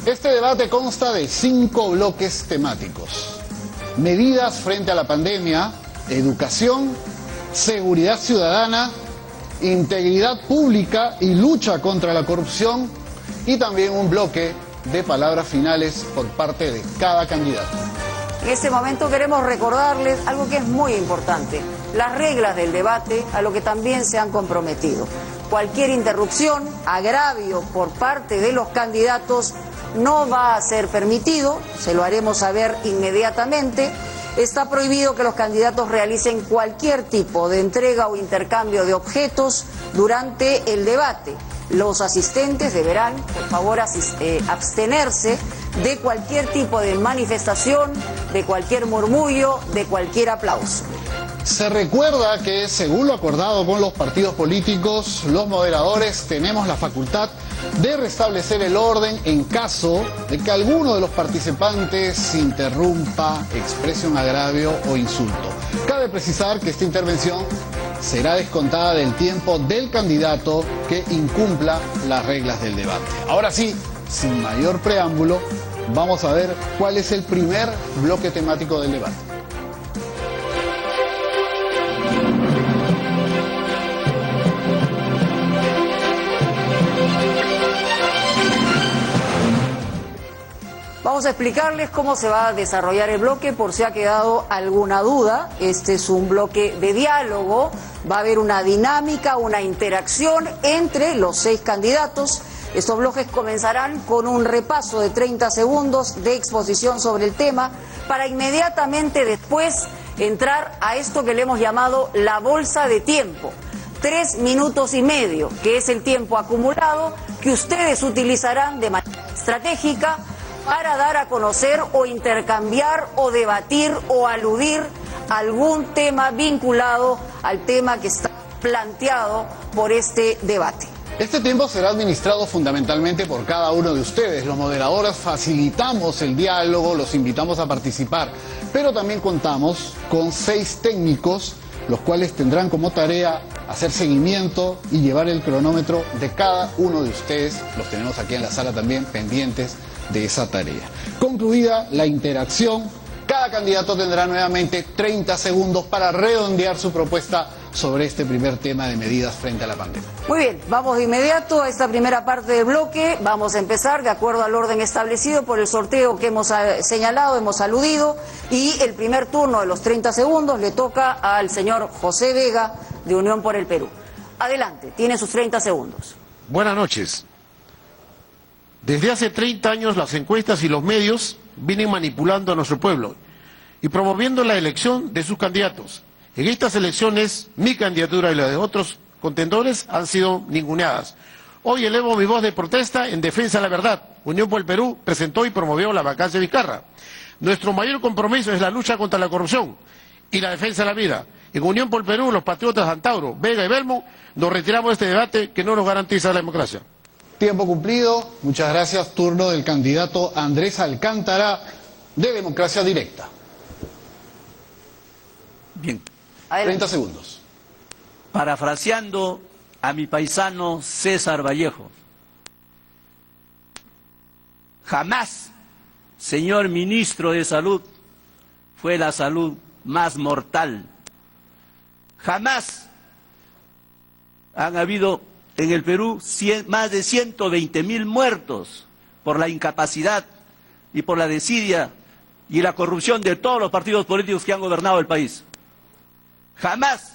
Este debate consta de 5 bloques temáticos: medidas frente a la pandemia, educación, seguridad ciudadana, integridad pública y lucha contra la corrupción, y también un bloque de palabras finales por parte de cada candidato. En este momento queremos recordarles algo que es muy importante: las reglas del debate, a lo que también se han comprometido. Cualquier interrupción, agravio por parte de los candidatos no va a ser permitido, se lo haremos saber inmediatamente. Está prohibido que los candidatos realicen cualquier tipo de entrega o intercambio de objetos durante el debate. Los asistentes deberán, por favor, abstenerse de cualquier tipo de manifestación, de cualquier murmullo, de cualquier aplauso. Se recuerda que, según lo acordado con los partidos políticos, los moderadores tenemos la facultad de restablecer el orden en caso de que alguno de los participantes interrumpa, exprese un agravio o insulto. Cabe precisar que esta intervención será descontada del tiempo del candidato que incumpla las reglas del debate. Ahora sí, sin mayor preámbulo, vamos a ver cuál es el primer bloque temático del debate. Vamos a explicarles cómo se va a desarrollar el bloque por si ha quedado alguna duda. Este es un bloque de diálogo, va a haber una dinámica, una interacción entre los 6 candidatos. Estos bloques comenzarán con un repaso de 30 segundos de exposición sobre el tema para inmediatamente después entrar a esto que le hemos llamado la bolsa de tiempo. 3 minutos y medio, que es el tiempo acumulado que ustedes utilizarán de manera estratégica para dar a conocer o intercambiar o debatir o aludir algún tema vinculado al tema que está planteado por este debate. Este tiempo será administrado fundamentalmente por cada uno de ustedes. Los moderadores facilitamos el diálogo, los invitamos a participar, pero también contamos con 6 técnicos, los cuales tendrán como tarea hacer seguimiento y llevar el cronómetro de cada uno de ustedes. Los tenemos aquí en la sala también pendientes de esa tarea. Concluida la interacción, cada candidato tendrá nuevamente 30 segundos para redondear su propuesta sobre este primer tema de medidas frente a la pandemia. Muy bien, vamos de inmediato a esta primera parte del bloque. Vamos a empezar de acuerdo al orden establecido por el sorteo que hemos señalado, hemos aludido, y el primer turno de los 30 segundos le toca al señor José Vega de Unión por el Perú. Adelante, tiene sus 30 segundos. Buenas noches. Desde hace 30 años las encuestas y los medios vienen manipulando a nuestro pueblo y promoviendo la elección de sus candidatos. En estas elecciones, mi candidatura y la de otros contendores han sido ninguneadas. Hoy elevo mi voz de protesta en defensa de la verdad. Unión por el Perú presentó y promovió la vacancia de Vizcarra. Nuestro mayor compromiso es la lucha contra la corrupción y la defensa de la vida. En Unión por el Perú, los patriotas Antauro, Vega y Belmo nos retiramos de este debate que no nos garantiza la democracia. Tiempo cumplido, muchas gracias. Turno del candidato Andrés Alcántara de Democracia Directa. Bien. Adelante. 30 segundos. Parafraseando a mi paisano César Vallejo. Jamás, señor ministro de Salud, fue la salud más mortal. Jamás han habido en el Perú más de 120.000 muertos por la incapacidad y por la desidia y la corrupción de todos los partidos políticos que han gobernado el país. Jamás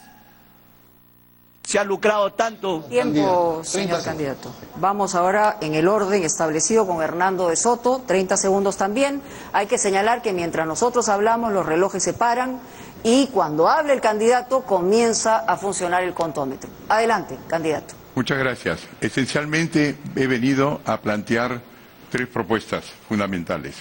se ha lucrado tanto. Tiempo, señor candidato. Vamos ahora en el orden establecido con Hernando de Soto, 30 segundos también. Hay que señalar que mientras nosotros hablamos, los relojes se paran y cuando hable el candidato comienza a funcionar el contómetro. Adelante, candidato. Muchas gracias. Esencialmente he venido a plantear 3 propuestas fundamentales.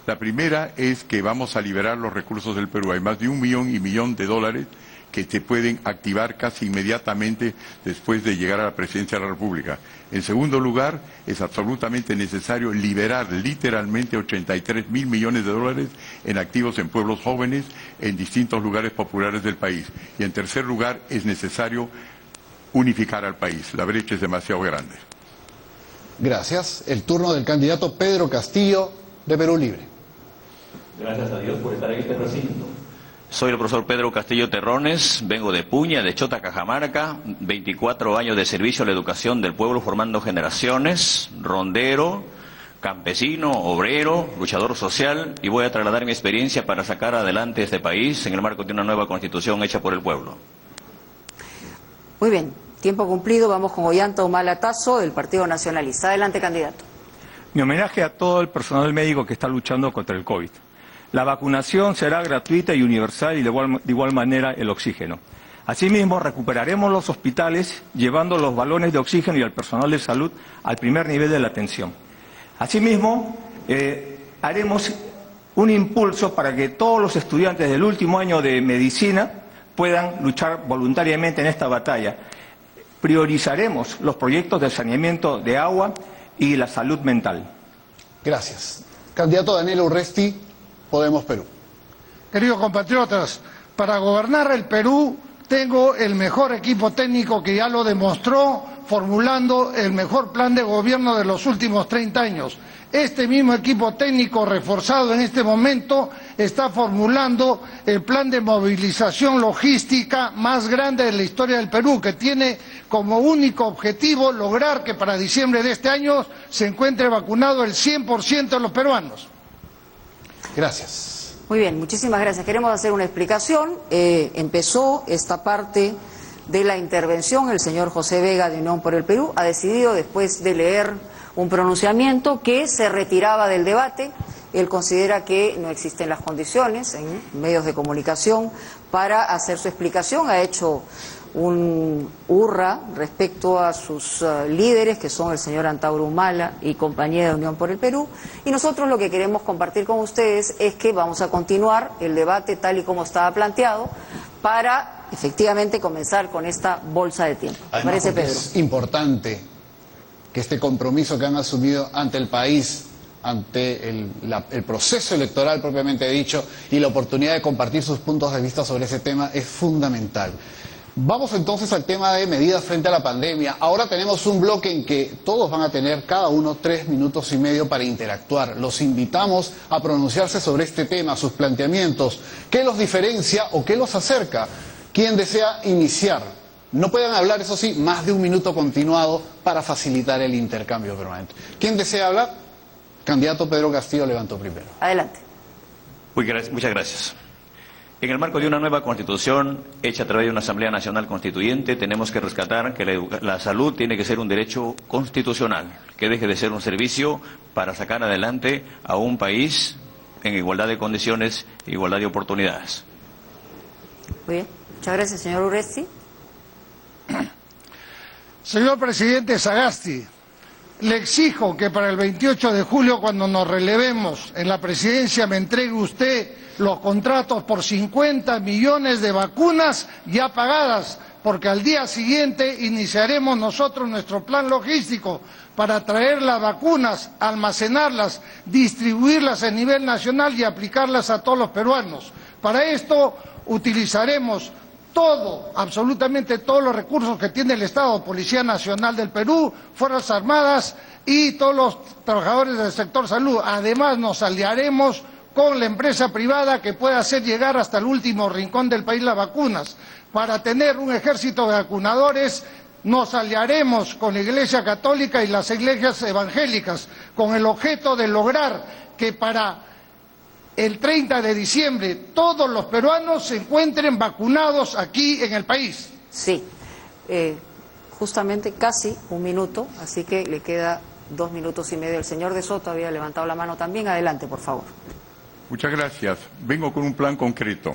La primera es que vamos a liberar los recursos del Perú. Hay más de 1 millón de dólares que se pueden activar casi inmediatamente después de llegar a la presidencia de la República. En segundo lugar, es absolutamente necesario liberar literalmente 83.000 millones de dólares en activos en pueblos jóvenes en distintos lugares populares del país. Y en tercer lugar, es necesario unificar al país. La brecha es demasiado grande. Gracias. El turno del candidato Pedro Castillo, de Perú Libre. Gracias a Dios por estar en este recinto. Soy el profesor Pedro Castillo Terrones, vengo de Puña, de Chota, Cajamarca, 24 años de servicio a la educación del pueblo formando generaciones, rondero, campesino, obrero, luchador social, y voy a trasladar mi experiencia para sacar adelante este país en el marco de una nueva constitución hecha por el pueblo. Muy bien, tiempo cumplido, vamos con Ollanta Humala Tazo del Partido Nacionalista. Adelante, candidato. Mi homenaje a todo el personal médico que está luchando contra el COVID. La vacunación será gratuita y universal y de igual manera el oxígeno. Asimismo, recuperaremos los hospitales llevando los balones de oxígeno y al personal de salud al primer nivel de la atención. Asimismo, haremos un impulso para que todos los estudiantes del último año de medicina puedan luchar voluntariamente en esta batalla. Priorizaremos los proyectos de saneamiento de agua y la salud mental. Gracias. Candidato Daniel Urresti, Podemos Perú. Queridos compatriotas, para gobernar el Perú tengo el mejor equipo técnico que ya lo demostró formulando el mejor plan de gobierno de los últimos 30 años. Este mismo equipo técnico reforzado en este momento está formulando el plan de movilización logística más grande de la historia del Perú, que tiene como único objetivo lograr que para diciembre de este año se encuentre vacunado el 100% de los peruanos. Gracias. Muy bien, muchísimas gracias. Queremos hacer una explicación. Empezó esta parte de la intervención el señor José Vega de Unión por el Perú. Ha decidido, después de leer un pronunciamiento, que se retiraba del debate. Él considera que no existen las condiciones en medios de comunicación para hacer su explicación. Ha hecho un hurra respecto a sus líderes, que son el señor Antauro Humala y compañía de Unión por el Perú, y nosotros lo que queremos compartir con ustedes es que vamos a continuar el debate tal y como estaba planteado para efectivamente comenzar con esta bolsa de tiempo. ¿Te parece, Pedro? Es importante que este compromiso que han asumido ante el país, ante el proceso electoral propiamente dicho, y la oportunidad de compartir sus puntos de vista sobre ese tema es fundamental. Vamos entonces al tema de medidas frente a la pandemia. Ahora tenemos un bloque en que todos van a tener cada uno 3 minutos y medio para interactuar. Los invitamos a pronunciarse sobre este tema, sus planteamientos, qué los diferencia o qué los acerca. ¿Quién desea iniciar? No pueden hablar, eso sí, más de 1 minuto continuado para facilitar el intercambio permanente. ¿Quién desea hablar? Candidato Pedro Castillo levantó primero. Adelante. Muchas gracias. En el marco de una nueva constitución hecha a través de una Asamblea Nacional Constituyente, tenemos que rescatar que la salud tiene que ser un derecho constitucional, que deje de ser un servicio para sacar adelante a un país en igualdad de condiciones e igualdad de oportunidades. Muy bien. Muchas gracias, señor Urresti. Señor presidente Sagasti, le exijo que para el 28 de julio, cuando nos relevemos en la presidencia, me entregue usted los contratos por 50 millones de vacunas ya pagadas, porque al día siguiente iniciaremos nosotros nuestro plan logístico para traer las vacunas, almacenarlas, distribuirlas a nivel nacional y aplicarlas a todos los peruanos. Para esto utilizaremos absolutamente todos los recursos que tiene el Estado, Policía Nacional del Perú, Fuerzas Armadas y todos los trabajadores del sector salud. Además, nos aliaremos con la empresa privada que pueda hacer llegar hasta el último rincón del país las vacunas. Para tener un ejército de vacunadores, nos aliaremos con la Iglesia Católica y las iglesias evangélicas, con el objeto de lograr que para el 30 de diciembre todos los peruanos se encuentren vacunados aquí en el país. Sí, justamente casi 1 minuto, así que le queda 2 minutos y medio. El señor de Soto había levantado la mano también. Adelante, por favor. Muchas gracias. Vengo con un plan concreto.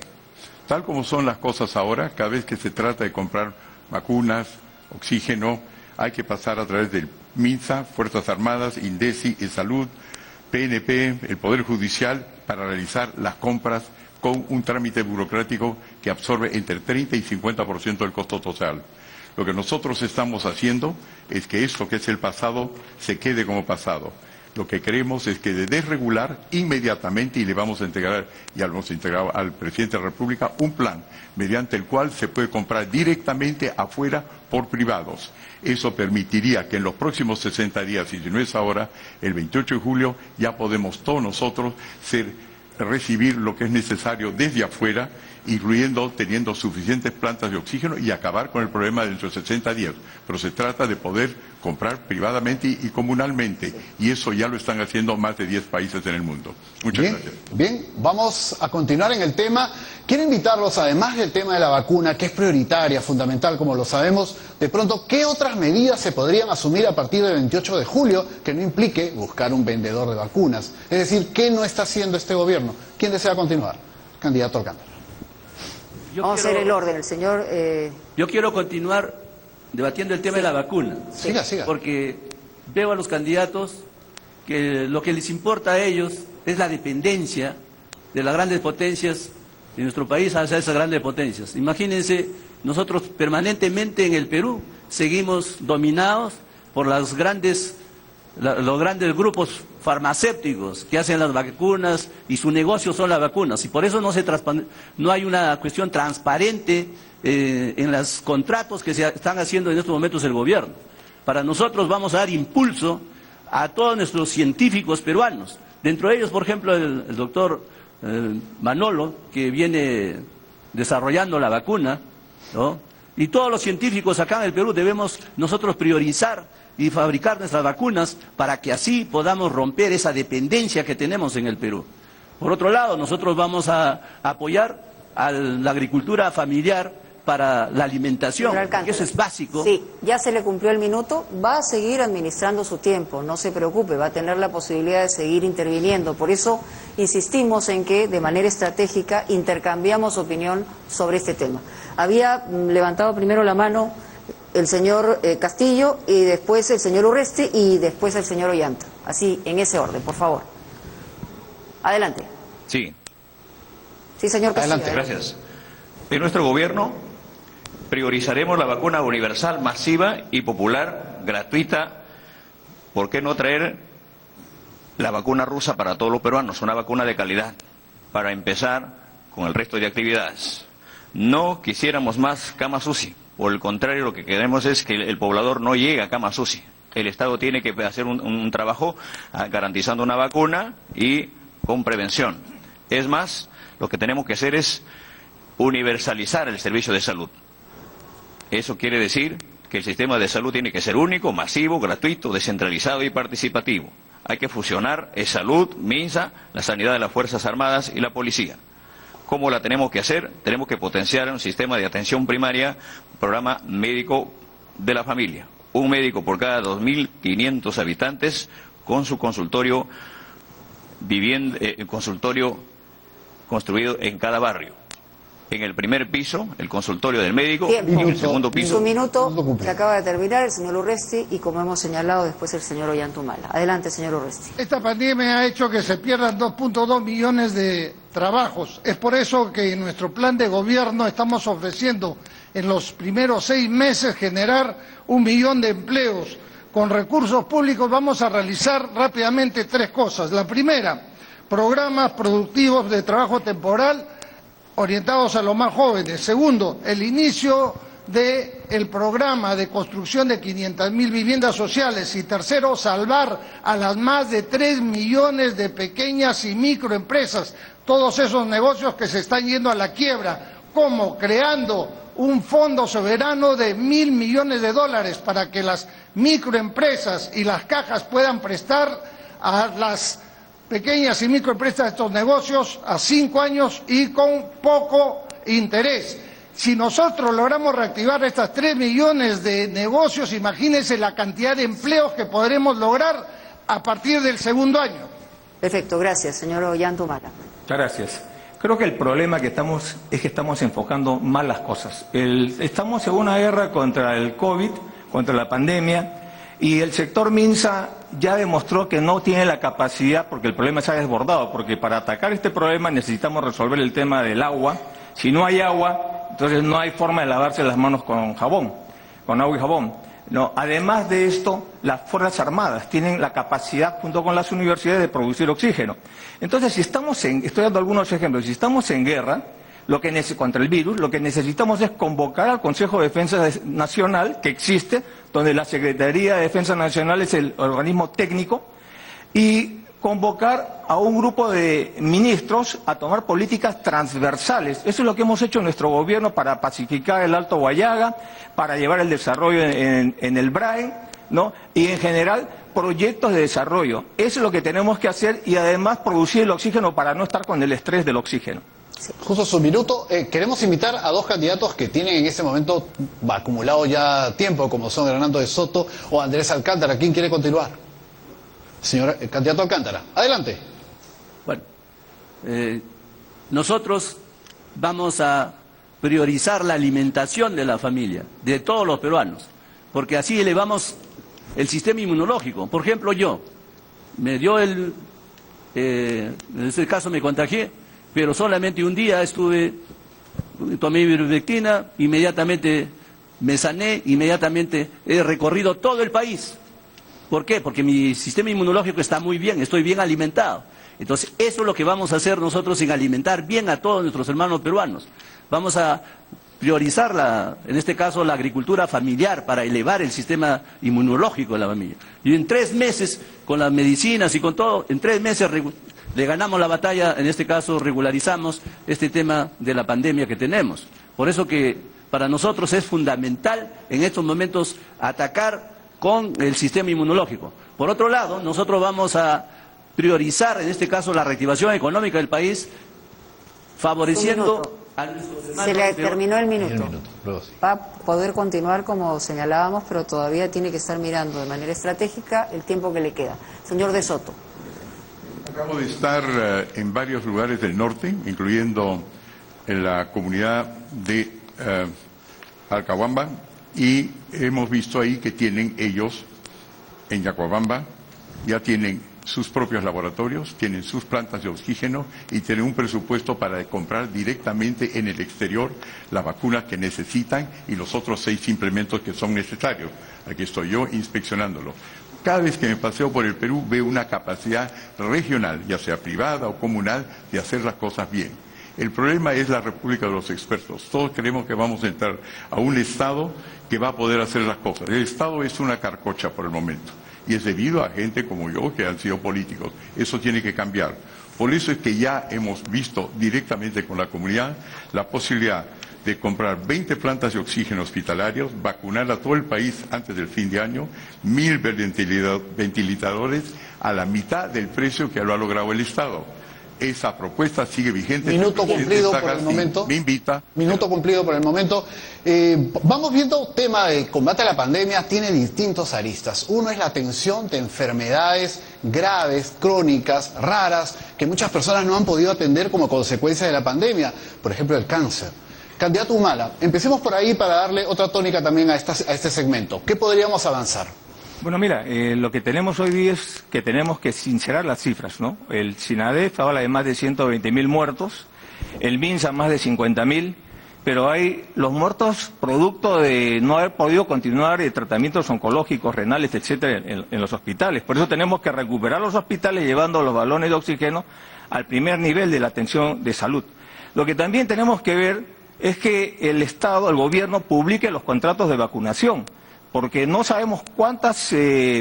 Tal como son las cosas ahora, cada vez que se trata de comprar vacunas, oxígeno, hay que pasar a través del MINSA, Fuerzas Armadas, INDECI, Salud, PNP, el Poder Judicial, para realizar las compras con un trámite burocrático que absorbe entre 30 y 50% del costo total. Lo que nosotros estamos haciendo es que esto que es el pasado se quede como pasado. Lo que queremos es que de desregular inmediatamente, y le vamos a entregar, ya lo hemos entregado al presidente de la República, un plan mediante el cual se puede comprar directamente afuera por privados. Eso permitiría que en los próximos 60 días, y si no es ahora, el 28 de julio, ya podemos todos nosotros recibir lo que es necesario desde afuera, incluyendo teniendo suficientes plantas de oxígeno y acabar con el problema dentro de 60 días. Pero se trata de poder comprar privadamente y comunalmente, y eso ya lo están haciendo más de 10 países en el mundo. Muchas gracias. Bien, vamos a continuar en el tema. Quiero invitarlos, además del tema de la vacuna, que es prioritaria, fundamental, como lo sabemos, de pronto, ¿qué otras medidas se podrían asumir a partir del 28 de julio que no implique buscar un vendedor de vacunas? Es decir, ¿qué no está haciendo este gobierno? ¿Quién desea continuar? Candidato Alcántara. Vamos a hacer el orden, el señor... Yo quiero continuar debatiendo el tema de la vacuna. Siga. Porque veo a los candidatos que lo que les importa a ellos es la dependencia de las grandes potencias de nuestro país hacia esas grandes potencias. Imagínense, nosotros permanentemente en el Perú seguimos dominados por los grandes grupos farmacéuticos que hacen las vacunas y su negocio son las vacunas, y por eso no hay una cuestión transparente en los contratos que se están haciendo en estos momentos el gobierno. Para nosotros vamos a dar impulso a todos nuestros científicos peruanos, dentro de ellos, por ejemplo, el doctor Manolo, que viene desarrollando la vacuna, ¿no? Y todos los científicos acá en el Perú debemos nosotros priorizar y fabricar nuestras vacunas para que así podamos romper esa dependencia que tenemos en el Perú. Por otro lado, nosotros vamos a apoyar a la agricultura familiar para la alimentación, que eso es básico. Sí, ya se le cumplió el minuto, va a seguir administrando su tiempo, no se preocupe, va a tener la posibilidad de seguir interviniendo. Por eso insistimos en que de manera estratégica intercambiamos opinión sobre este tema. Había levantado primero la mano el señor Castillo, y después el señor Urresti, y después el señor Ollanta. Así, en ese orden, por favor. Adelante. Sí. Sí, señor Castillo. Adelante. Gracias. En nuestro gobierno priorizaremos la vacuna universal, masiva y popular, gratuita. ¿Por qué no traer la vacuna rusa para todos los peruanos? Una vacuna de calidad, para empezar con el resto de actividades. No quisiéramos más camas UCI. Por el contrario, lo que queremos es que el poblador no llegue a camas UCI. El Estado tiene que hacer un trabajo garantizando una vacuna y con prevención. Es más, lo que tenemos que hacer es universalizar el servicio de salud. Eso quiere decir que el sistema de salud tiene que ser único, masivo, gratuito, descentralizado y participativo. Hay que fusionar salud, MINSA, la sanidad de las Fuerzas Armadas y la policía. ¿Cómo la tenemos que hacer? Tenemos que potenciar un sistema de atención primaria, programa médico de la familia. Un médico por cada 2.500 habitantes con su consultorio, consultorio construido en cada barrio. En el primer piso, el consultorio del médico, y en el segundo piso... Su minuto se acaba de terminar, el señor Urresti, y como hemos señalado, después el señor Ollantumala. Adelante, señor Urresti. Esta pandemia ha hecho que se pierdan 2.2 millones de trabajos. Es por eso que en nuestro plan de gobierno estamos ofreciendo en los primeros 6 meses generar 1 millón de empleos. Con recursos públicos vamos a realizar rápidamente 3 cosas. La primera, programas productivos de trabajo temporal orientados a los más jóvenes. Segundo, el inicio del programa de construcción de 500.000 viviendas sociales. Y tercero, salvar a las más de 3 millones de pequeñas y microempresas, todos esos negocios que se están yendo a la quiebra. ¿Cómo? Creando un fondo soberano de $1.000 millones para que las microempresas y las cajas puedan prestar a las pequeñas y microempresas de estos negocios a 5 años y con poco interés. Si nosotros logramos reactivar estas 3 millones de negocios, imagínense la cantidad de empleos que podremos lograr a partir del segundo año. Perfecto, gracias, señor Ollantumala. Muchas gracias. Creo que el problema es que estamos enfocando mal las cosas. Estamos en una guerra contra el COVID, contra la pandemia, y el sector MINSA ya demostró que no tiene la capacidad, porque el problema se ha desbordado, porque para atacar este problema necesitamos resolver el tema del agua. Si no hay agua, entonces no hay forma de lavarse las manos con jabón, con agua y jabón. ¿no? Además de esto, las Fuerzas Armadas tienen la capacidad, junto con las universidades, de producir oxígeno. Entonces, estoy dando algunos ejemplos, si estamos en guerra contra el virus, lo que necesitamos es convocar al Consejo de Defensa Nacional, que existe, donde la Secretaría de Defensa Nacional es el organismo técnico, y convocar a un grupo de ministros a tomar políticas transversales. Eso es lo que hemos hecho en nuestro gobierno para pacificar el Alto Guayaga, para llevar el desarrollo en el BRAE, ¿no? Y en general proyectos de desarrollo. Eso es lo que tenemos que hacer y además producir el oxígeno para no estar con el estrés del oxígeno. Sí. Justo su minuto. Queremos invitar a dos candidatos que tienen en ese momento acumulado ya tiempo, como son Hernando de Soto o Andrés Alcántara. ¿Quién quiere continuar? Señor candidato Alcántara, adelante. Bueno, nosotros vamos a priorizar la alimentación de la familia, de todos los peruanos, porque así elevamos el sistema inmunológico. Por ejemplo, me dio en este caso me contagié, pero solamente un día tomé ivermectina, inmediatamente me sané, inmediatamente he recorrido todo el país. ¿Por qué? Porque mi sistema inmunológico está muy bien, estoy bien alimentado. Entonces, eso es lo que vamos a hacer nosotros en alimentar bien a todos nuestros hermanos peruanos. Vamos a priorizar, en este caso, la agricultura familiar para elevar el sistema inmunológico de la familia. Y en 3 meses, con las medicinas y con todo, en 3 meses le ganamos la batalla, en este caso regularizamos este tema de la pandemia que tenemos. Por eso que para nosotros es fundamental en estos momentos atacar con el sistema inmunológico. Por otro lado, nosotros vamos a priorizar, en este caso, la reactivación económica del país, favoreciendo a nuestros hermanos. Se le terminó el minuto. Va a poder continuar como señalábamos, pero todavía tiene que estar mirando de manera estratégica el tiempo que le queda. Señor de Soto. Acabo de estar en varios lugares del norte, incluyendo en la comunidad de Alcahuamba, y hemos visto ahí que tienen ellos, en Yacuabamba, ya tienen sus propios laboratorios, tienen sus plantas de oxígeno y tienen un presupuesto para comprar directamente en el exterior la vacuna que necesitan y los otros 6 implementos que son necesarios. Aquí estoy yo inspeccionándolo. Cada vez que me paseo por el Perú veo una capacidad regional, ya sea privada o comunal, de hacer las cosas bien. El problema es la República de los Expertos. Todos creemos que vamos a entrar a un Estado que va a poder hacer las cosas. El Estado es una carcocha por el momento. Y es debido a gente como yo que han sido políticos. Eso tiene que cambiar. Por eso es que ya hemos visto directamente con la comunidad la posibilidad de comprar 20 plantas de oxígeno hospitalarios, vacunar a todo el país antes del fin de año, 1000 ventiladores a la mitad del precio que lo ha logrado el Estado. Esa propuesta sigue vigente. Minuto cumplido por el momento. Me invita. Minuto cumplido por el momento. Vamos viendo tema de combate a la pandemia, tiene distintos aristas. Uno es la atención de enfermedades graves, crónicas, raras, que muchas personas no han podido atender como consecuencia de la pandemia. Por ejemplo, el cáncer. Candidato Humala, empecemos por ahí para darle otra tónica también a este segmento. ¿Qué podríamos avanzar? Bueno, mira, lo que tenemos hoy día es que tenemos que sincerar las cifras, ¿no? El SINADEF habla de más de 120.000 muertos, el MINSA más de 50.000, pero hay los muertos producto de no haber podido continuar tratamientos oncológicos, renales, etcétera, en los hospitales. Por eso tenemos que recuperar los hospitales llevando los balones de oxígeno al primer nivel de la atención de salud. Lo que también tenemos que ver es que el Estado, el gobierno, publique los contratos de vacunación, porque no sabemos cuántas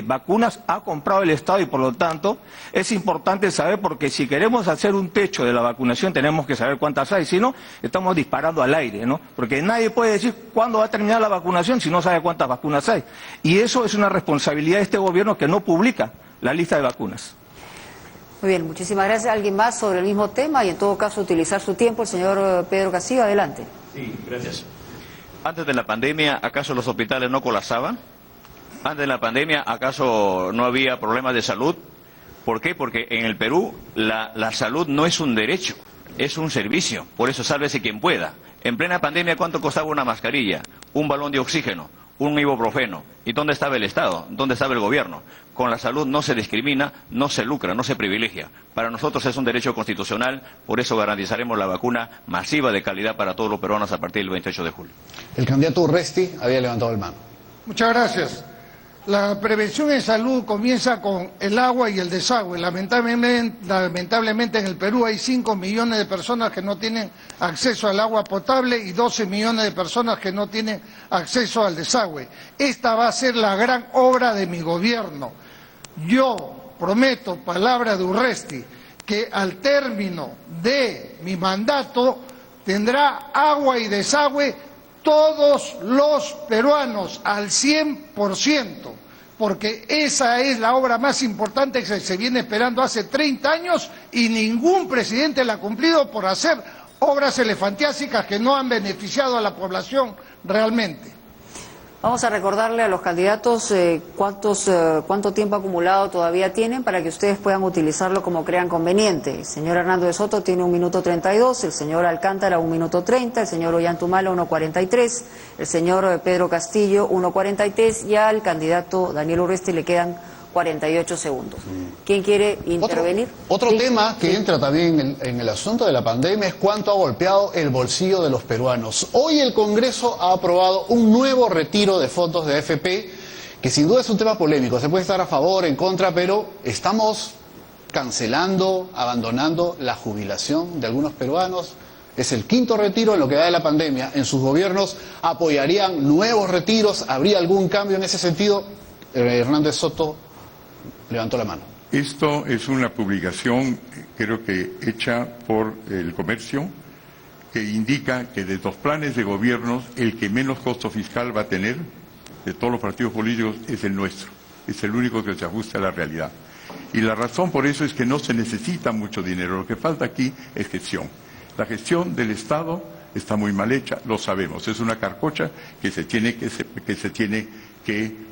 vacunas ha comprado el Estado y por lo tanto es importante saber, porque si queremos hacer un techo de la vacunación tenemos que saber cuántas hay, si no estamos disparando al aire, ¿no? Porque nadie puede decir cuándo va a terminar la vacunación si no sabe cuántas vacunas hay. Y eso es una responsabilidad de este gobierno que no publica la lista de vacunas. Muy bien, muchísimas gracias. ¿Alguien más sobre el mismo tema y en todo caso utilizar su tiempo? El señor Pedro Castillo, adelante. Sí, gracias. Antes de la pandemia, ¿acaso los hospitales no colapsaban? Antes de la pandemia, ¿acaso no había problemas de salud? ¿Por qué? Porque en el Perú la salud no es un derecho, es un servicio. Por eso sálvese quien pueda. En plena pandemia, ¿cuánto costaba una mascarilla? Un balón de oxígeno, un ibuprofeno. ¿Y dónde estaba el Estado? ¿Dónde estaba el gobierno? Con la salud no se discrimina, no se lucra, no se privilegia. Para nosotros es un derecho constitucional, por eso garantizaremos la vacuna masiva de calidad para todos los peruanos a partir del 28 de julio. El candidato Urresti había levantado la mano. Muchas gracias. La prevención en salud comienza con el agua y el desagüe. Lamentablemente en el Perú hay 5 millones de personas que no tienen acceso al agua potable y 12 millones de personas que no tienen acceso al desagüe. Esta va a ser la gran obra de mi gobierno. Yo prometo, palabra de Urresti, que al término de mi mandato tendrá agua y desagüe todos los peruanos al 100%, porque esa es la obra más importante que se viene esperando hace 30 años y ningún presidente la ha cumplido por hacer obras elefantiásicas que no han beneficiado a la población realmente. Vamos a recordarle a los candidatos cuánto tiempo acumulado todavía tienen para que ustedes puedan utilizarlo como crean conveniente. El señor Hernando de Soto tiene 1 minuto 32, el señor Alcántara 1 minuto 30, el señor Ollantumala 1:43, el señor Pedro Castillo 1:43 y al candidato Daniel Urresti le quedan 48 segundos. ¿Quién quiere intervenir? Otro tema que entra también en el asunto de la pandemia es cuánto ha golpeado el bolsillo de los peruanos. Hoy el Congreso ha aprobado un nuevo retiro de fondos de AFP, que sin duda es un tema polémico. Se puede estar a favor, en contra, pero estamos cancelando, abandonando la jubilación de algunos peruanos. Es el 5º retiro en lo que va de la pandemia. ¿En sus gobiernos apoyarían nuevos retiros? ¿Habría algún cambio en ese sentido? Hernández Soto levantó la mano. Esto es una publicación, creo que hecha por el Comercio, que indica que de los planes de gobiernos, el que menos costo fiscal va a tener de todos los partidos políticos es el nuestro. Es el único que se ajusta a la realidad. Y la razón por eso es que no se necesita mucho dinero. Lo que falta aquí es gestión. La gestión del Estado está muy mal hecha, lo sabemos. Es una carcocha que se tiene que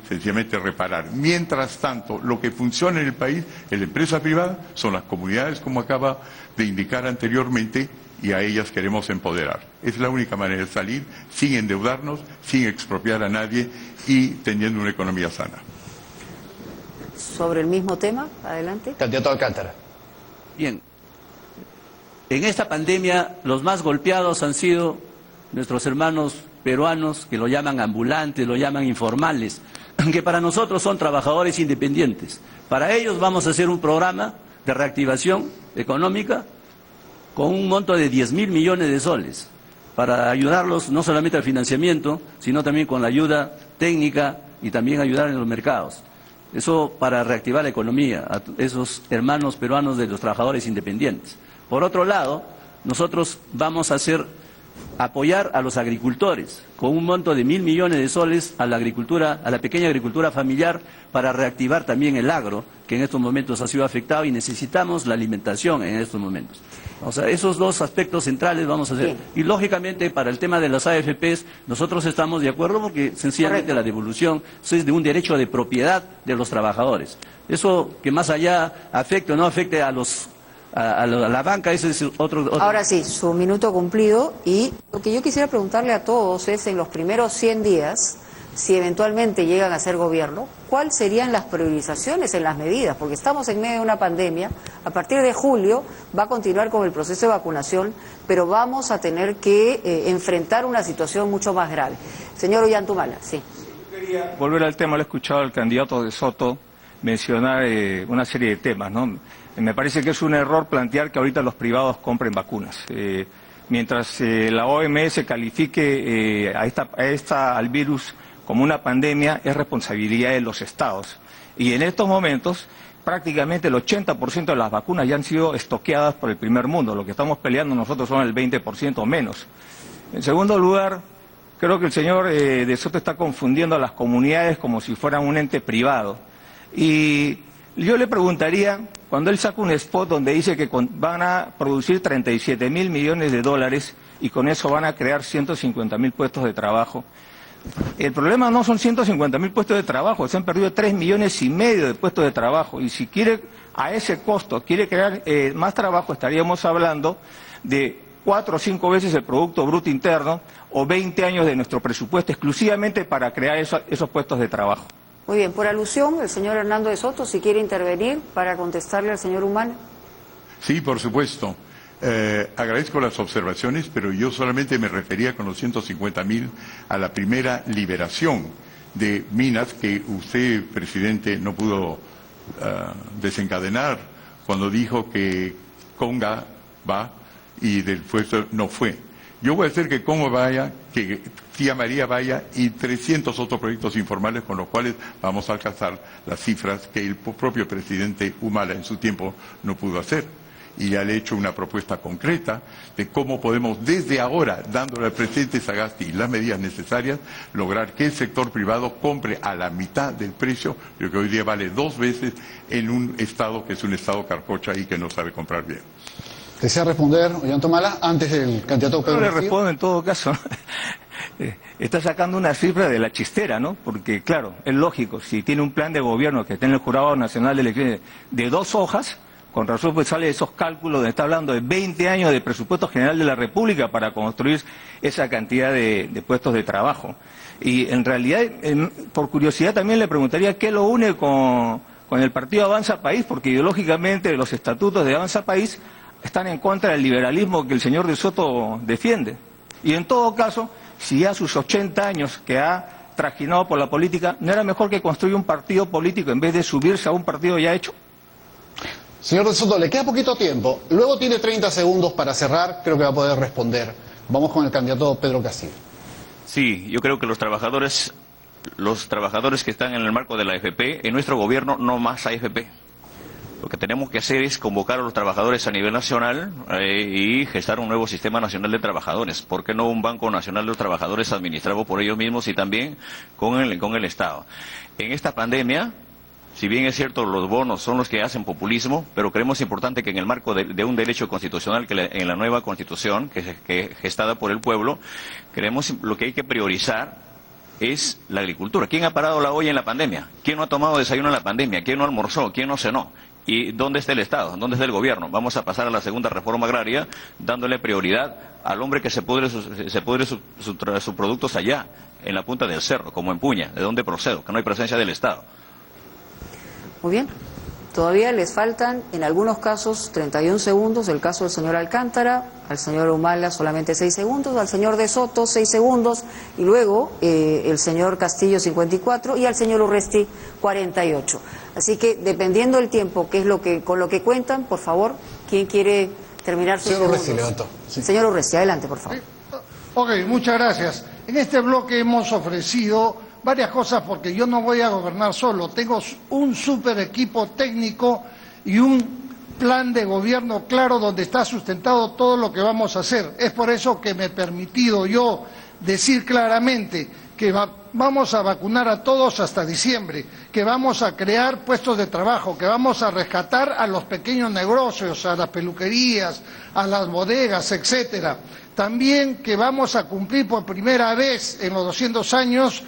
sencillamente reparar. Mientras tanto, lo que funciona en el país, en la empresa privada, son las comunidades, como acaba de indicar anteriormente, y a ellas queremos empoderar. Es la única manera de salir sin endeudarnos, sin expropiar a nadie y teniendo una economía sana. Sobre el mismo tema, adelante. Candidato Alcántara. Bien, en esta pandemia los más golpeados han sido nuestros hermanos peruanos, que lo llaman ambulantes, lo llaman informales, que para nosotros son trabajadores independientes. Para ellos vamos a hacer un programa de reactivación económica con un monto de 10.000 millones de soles, para ayudarlos no solamente al financiamiento, sino también con la ayuda técnica y también ayudar en los mercados. Eso para reactivar la economía, a esos hermanos peruanos de los trabajadores independientes. Por otro lado, nosotros vamos a apoyar a los agricultores con un monto de 1.000 millones de soles a la agricultura, a la pequeña agricultura familiar, para reactivar también el agro, que en estos momentos ha sido afectado y necesitamos la alimentación en estos momentos. O sea, esos dos aspectos centrales vamos a hacer. Y lógicamente para el tema de las AFPs nosotros estamos de acuerdo porque sencillamente la devolución es de un derecho de propiedad de los trabajadores. Eso que más allá afecte o no afecte a la banca, ese es otro... Ahora sí, su minuto cumplido, y lo que yo quisiera preguntarle a todos es, en los primeros 100 días, si eventualmente llegan a ser gobierno, ¿cuáles serían las priorizaciones en las medidas? Porque estamos en medio de una pandemia, a partir de julio va a continuar con el proceso de vacunación, pero vamos a tener que enfrentar una situación mucho más grave. Señor Ollantumala, sí. Quería volver al tema, lo he escuchado al candidato de Soto mencionar una serie de temas, ¿no? Me parece que es un error plantear que ahorita los privados compren vacunas. Mientras la OMS califique al virus como una pandemia, es responsabilidad de los estados. Y en estos momentos, prácticamente el 80% de las vacunas ya han sido estoqueadas por el primer mundo. Lo que estamos peleando nosotros son el 20% o menos. En segundo lugar, creo que el señor de Soto está confundiendo a las comunidades como si fueran un ente privado. Y yo le preguntaría, cuando él saca un spot donde dice que van a producir 37.000 millones de dólares y con eso van a crear 150.000 puestos de trabajo, el problema no son 150.000 puestos de trabajo, se han perdido 3,5 millones de puestos de trabajo, y si quiere a ese costo, quiere crear más trabajo, estaríamos hablando de 4 o 5 veces el Producto Bruto Interno o 20 años de nuestro presupuesto exclusivamente para crear esos puestos de trabajo. Muy bien, por alusión, el señor Hernando de Soto, si quiere intervenir para contestarle al señor Humala. Sí, por supuesto. Agradezco las observaciones, pero yo solamente me refería con los 150.000 a la primera liberación de minas que usted, presidente, no pudo desencadenar cuando dijo que Conga va y del puesto no fue. Yo voy a hacer que Conga vaya, que Tía María vaya y 300 otros proyectos informales con los cuales vamos a alcanzar las cifras que el propio presidente Humala en su tiempo no pudo hacer. Y ya le he hecho una propuesta concreta de cómo podemos desde ahora, dándole al presidente Sagasti las medidas necesarias, lograr que el sector privado compre a la mitad del precio, lo que hoy día vale 2 veces en un estado que es un estado carcocha y que no sabe comprar bien. ¿Desea responder, Ollantumala, antes del candidato Pedro No le Castillo? respondo en todo caso. Está sacando una cifra de la chistera, ¿no? Porque, claro, es lógico, si tiene un plan de gobierno que tiene el Jurado Nacional de Elecciones de 2 hojas, con razón pues sale esos cálculos donde está hablando de 20 años de presupuesto general de la República para construir esa cantidad de puestos de trabajo. Y en realidad, por curiosidad también le preguntaría qué lo une con el partido Avanza País, porque ideológicamente los estatutos de Avanza País están en contra del liberalismo que el señor de Soto defiende. Y en todo caso, si ya sus 80 años que ha trajinado por la política, ¿no era mejor que construya un partido político en vez de subirse a un partido ya hecho? Señor de Soto, le queda poquito tiempo. Luego tiene 30 segundos para cerrar. Creo que va a poder responder. Vamos con el candidato Pedro Castillo. Sí, yo creo que los trabajadores que están en el marco de la AFP, en nuestro gobierno no más AFP. Lo que tenemos que hacer es convocar a los trabajadores a nivel nacional y gestar un nuevo sistema nacional de trabajadores. ¿Por qué no un Banco Nacional de los Trabajadores administrado por ellos mismos y también con el Estado? En esta pandemia, si bien es cierto, los bonos son los que hacen populismo, pero creemos importante que en el marco de un derecho constitucional, en la nueva Constitución, que gestada por el pueblo, creemos lo que hay que priorizar es la agricultura. ¿Quién ha parado la olla en la pandemia? ¿Quién no ha tomado desayuno en la pandemia? ¿Quién no almorzó? ¿Quién no cenó? ¿Y dónde está el Estado? ¿Dónde está el gobierno? Vamos a pasar a la segunda reforma agraria, dándole prioridad al hombre que se pudre sus productos allá, en la punta del cerro, como en Puña, de donde procedo, que no hay presencia del Estado. Muy bien. Todavía les faltan, en algunos casos, 31 segundos. El caso del señor Alcántara, al señor Humala solamente 6 segundos, al señor de Soto 6 segundos, y luego el señor Castillo 54 y al señor Urresti 48. Así que, dependiendo del tiempo, que es con lo que cuentan, por favor, ¿quién quiere terminar sus segundos? Señor Urresti, levantó. Sí. Señor Urresti, adelante, por favor. Ok, muchas gracias. En este bloque hemos ofrecido varias cosas porque yo no voy a gobernar solo. Tengo un super equipo técnico y un plan de gobierno claro donde está sustentado todo lo que vamos a hacer. Es por eso que me he permitido yo decir claramente que vamos a vacunar a todos hasta diciembre, que vamos a crear puestos de trabajo, que vamos a rescatar a los pequeños negocios, a las peluquerías, a las bodegas, etcétera. También que vamos a cumplir por primera vez en los 200 años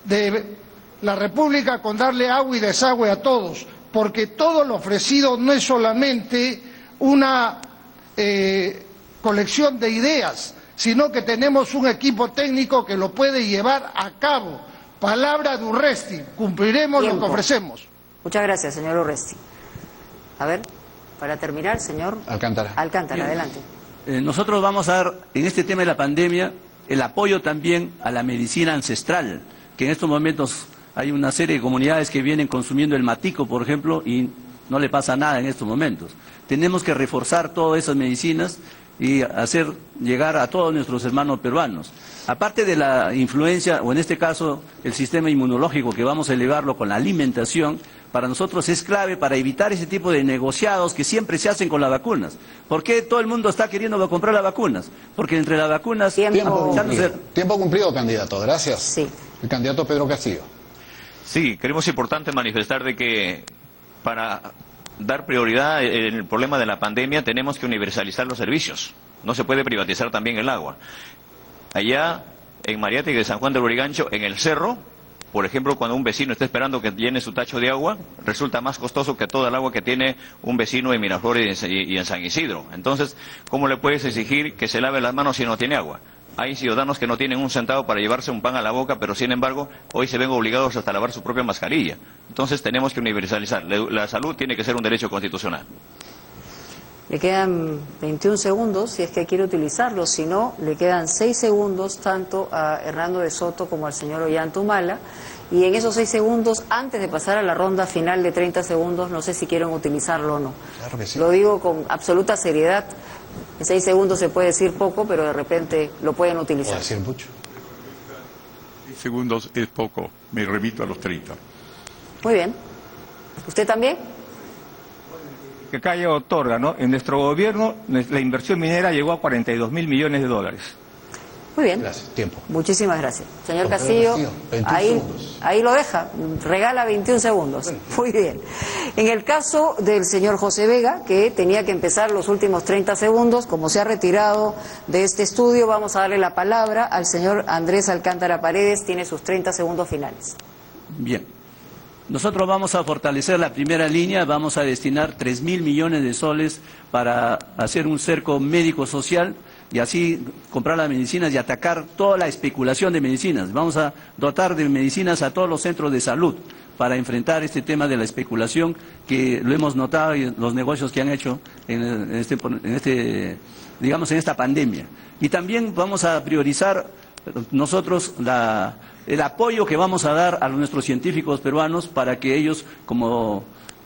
de la República con darle agua y desagüe a todos, porque todo lo ofrecido no es solamente una colección de ideas, sino que tenemos un equipo técnico que lo puede llevar a cabo. Palabra de Urresti, cumpliremos lo que ofrecemos. Muchas gracias, señor Urresti. A ver, para terminar, señor Alcántara. Alcántara, adelante. Nosotros vamos a dar, en este tema de la pandemia, el apoyo también a la medicina ancestral, que en estos momentos hay una serie de comunidades que vienen consumiendo el matico, por ejemplo, y no le pasa nada en estos momentos. Tenemos que reforzar todas esas medicinas y hacer llegar a todos nuestros hermanos peruanos. Aparte de la influencia, o en este caso el sistema inmunológico, que vamos a elevarlo con la alimentación, para nosotros es clave para evitar ese tipo de negociados que siempre se hacen con las vacunas. ¿Por qué todo el mundo está queriendo comprar las vacunas? Porque entre las vacunas... Tiempo cumplido, candidato. Gracias. Sí. El candidato Pedro Castillo. Sí, creemos importante manifestar de que para dar prioridad en el problema de la pandemia tenemos que universalizar los servicios. No se puede privatizar también el agua. Allá en Mariátegui de San Juan del Lurigancho, en el cerro, por ejemplo, cuando un vecino está esperando que llene su tacho de agua, resulta más costoso que toda el agua que tiene un vecino en Miraflores y en San Isidro. Entonces, ¿cómo le puedes exigir que se lave las manos si no tiene agua? Hay ciudadanos que no tienen un centavo para llevarse un pan a la boca, pero sin embargo, hoy se ven obligados hasta a lavar su propia mascarilla. Entonces, tenemos que universalizar. La salud tiene que ser un derecho constitucional. Le quedan 21 segundos, si es que quiere utilizarlo. Si no, le quedan 6 segundos tanto a Hernando de Soto como al señor Ollantumala. y en esos 6 segundos, antes de pasar a la ronda final de 30 segundos, no sé si quieren utilizarlo o no. Claro que sí. Lo digo con absoluta seriedad. En 6 segundos se puede decir poco, pero de repente lo pueden Puedo utilizar. decir mucho. 10 segundos es poco, me remito a los 30. Muy bien. ¿Usted también? Que acá ya otorga, ¿no? En nuestro gobierno la inversión minera llegó a 42.000 millones de dólares. Muy bien. Gracias. Tiempo. Muchísimas gracias. Señor Don Pedro Castillo, Castillo, 21 segundos. ahí lo deja, regala 21 segundos. Muy bien. En el caso del señor José Vega, que tenía que empezar los últimos 30 segundos, como se ha retirado de este estudio, vamos a darle la palabra al señor Andrés Alcántara Paredes, tiene sus 30 segundos finales. Bien. Nosotros vamos a fortalecer la primera línea, vamos a destinar 3.000 millones de soles para hacer un cerco médico-social y así comprar las medicinas y atacar toda la especulación de medicinas. Vamos a dotar de medicinas a todos los centros de salud para enfrentar este tema de la especulación que lo hemos notado en los negocios que han hecho en esta pandemia. Y también vamos a priorizar nosotros el apoyo que vamos a dar a nuestros científicos peruanos para que ellos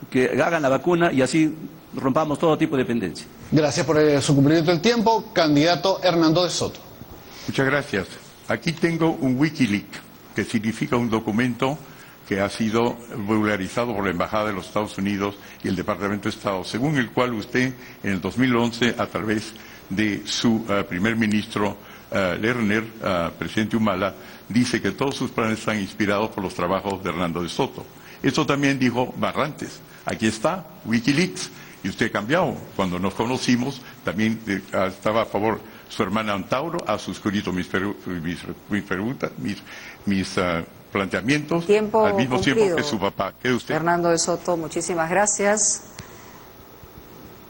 que hagan la vacuna y así rompamos todo tipo de dependencia. Gracias por su cumplimiento del tiempo. Candidato Hernando de Soto. Muchas gracias. Aquí tengo un Wikileaks, que significa un documento que ha sido vulgarizado por la Embajada de los Estados Unidos y el Departamento de Estado, según el cual usted, en el 2011, a través de su primer ministro Lerner, presidente Humala, dice que todos sus planes están inspirados por los trabajos de Hernando de Soto. Esto también dijo Barrantes. Aquí está, Wikileaks. Y usted ha cambiado. Cuando nos conocimos, también estaba a favor su hermana Antauro, ha suscrito mis planteamientos Tiempo al mismo cumplido. tiempo que su papá. ¿Qué usted? Hernando de Soto, muchísimas gracias.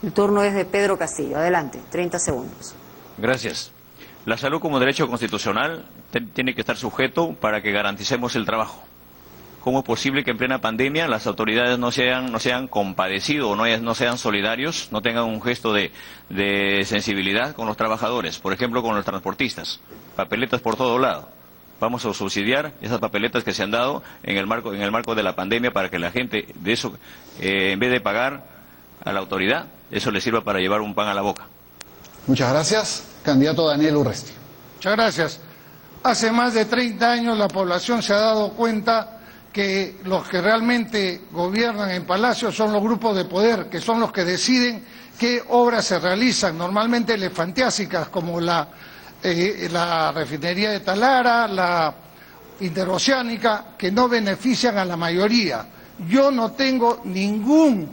El turno es de Pedro Castillo. Adelante, 30 segundos. Gracias. La salud como derecho constitucional tiene que estar sujeto para que garanticemos el trabajo. ¿Cómo es posible que en plena pandemia las autoridades no sean compadecidos o no sean solidarios, no tengan un gesto de sensibilidad con los trabajadores, por ejemplo con los transportistas? Papeletas por todo lado. Vamos a subsidiar esas papeletas que se han dado en el marco de la pandemia para que la gente de eso, en vez de pagar a la autoridad, eso les sirva para llevar un pan a la boca. Muchas gracias. Candidato Daniel Urresti. Muchas gracias. Hace más de 30 años la población se ha dado cuenta que los que realmente gobiernan en Palacio son los grupos de poder, que son los que deciden qué obras se realizan, normalmente elefantiásicas, como la refinería de Talara, la interoceánica, que no benefician a la mayoría. Yo no tengo ninguna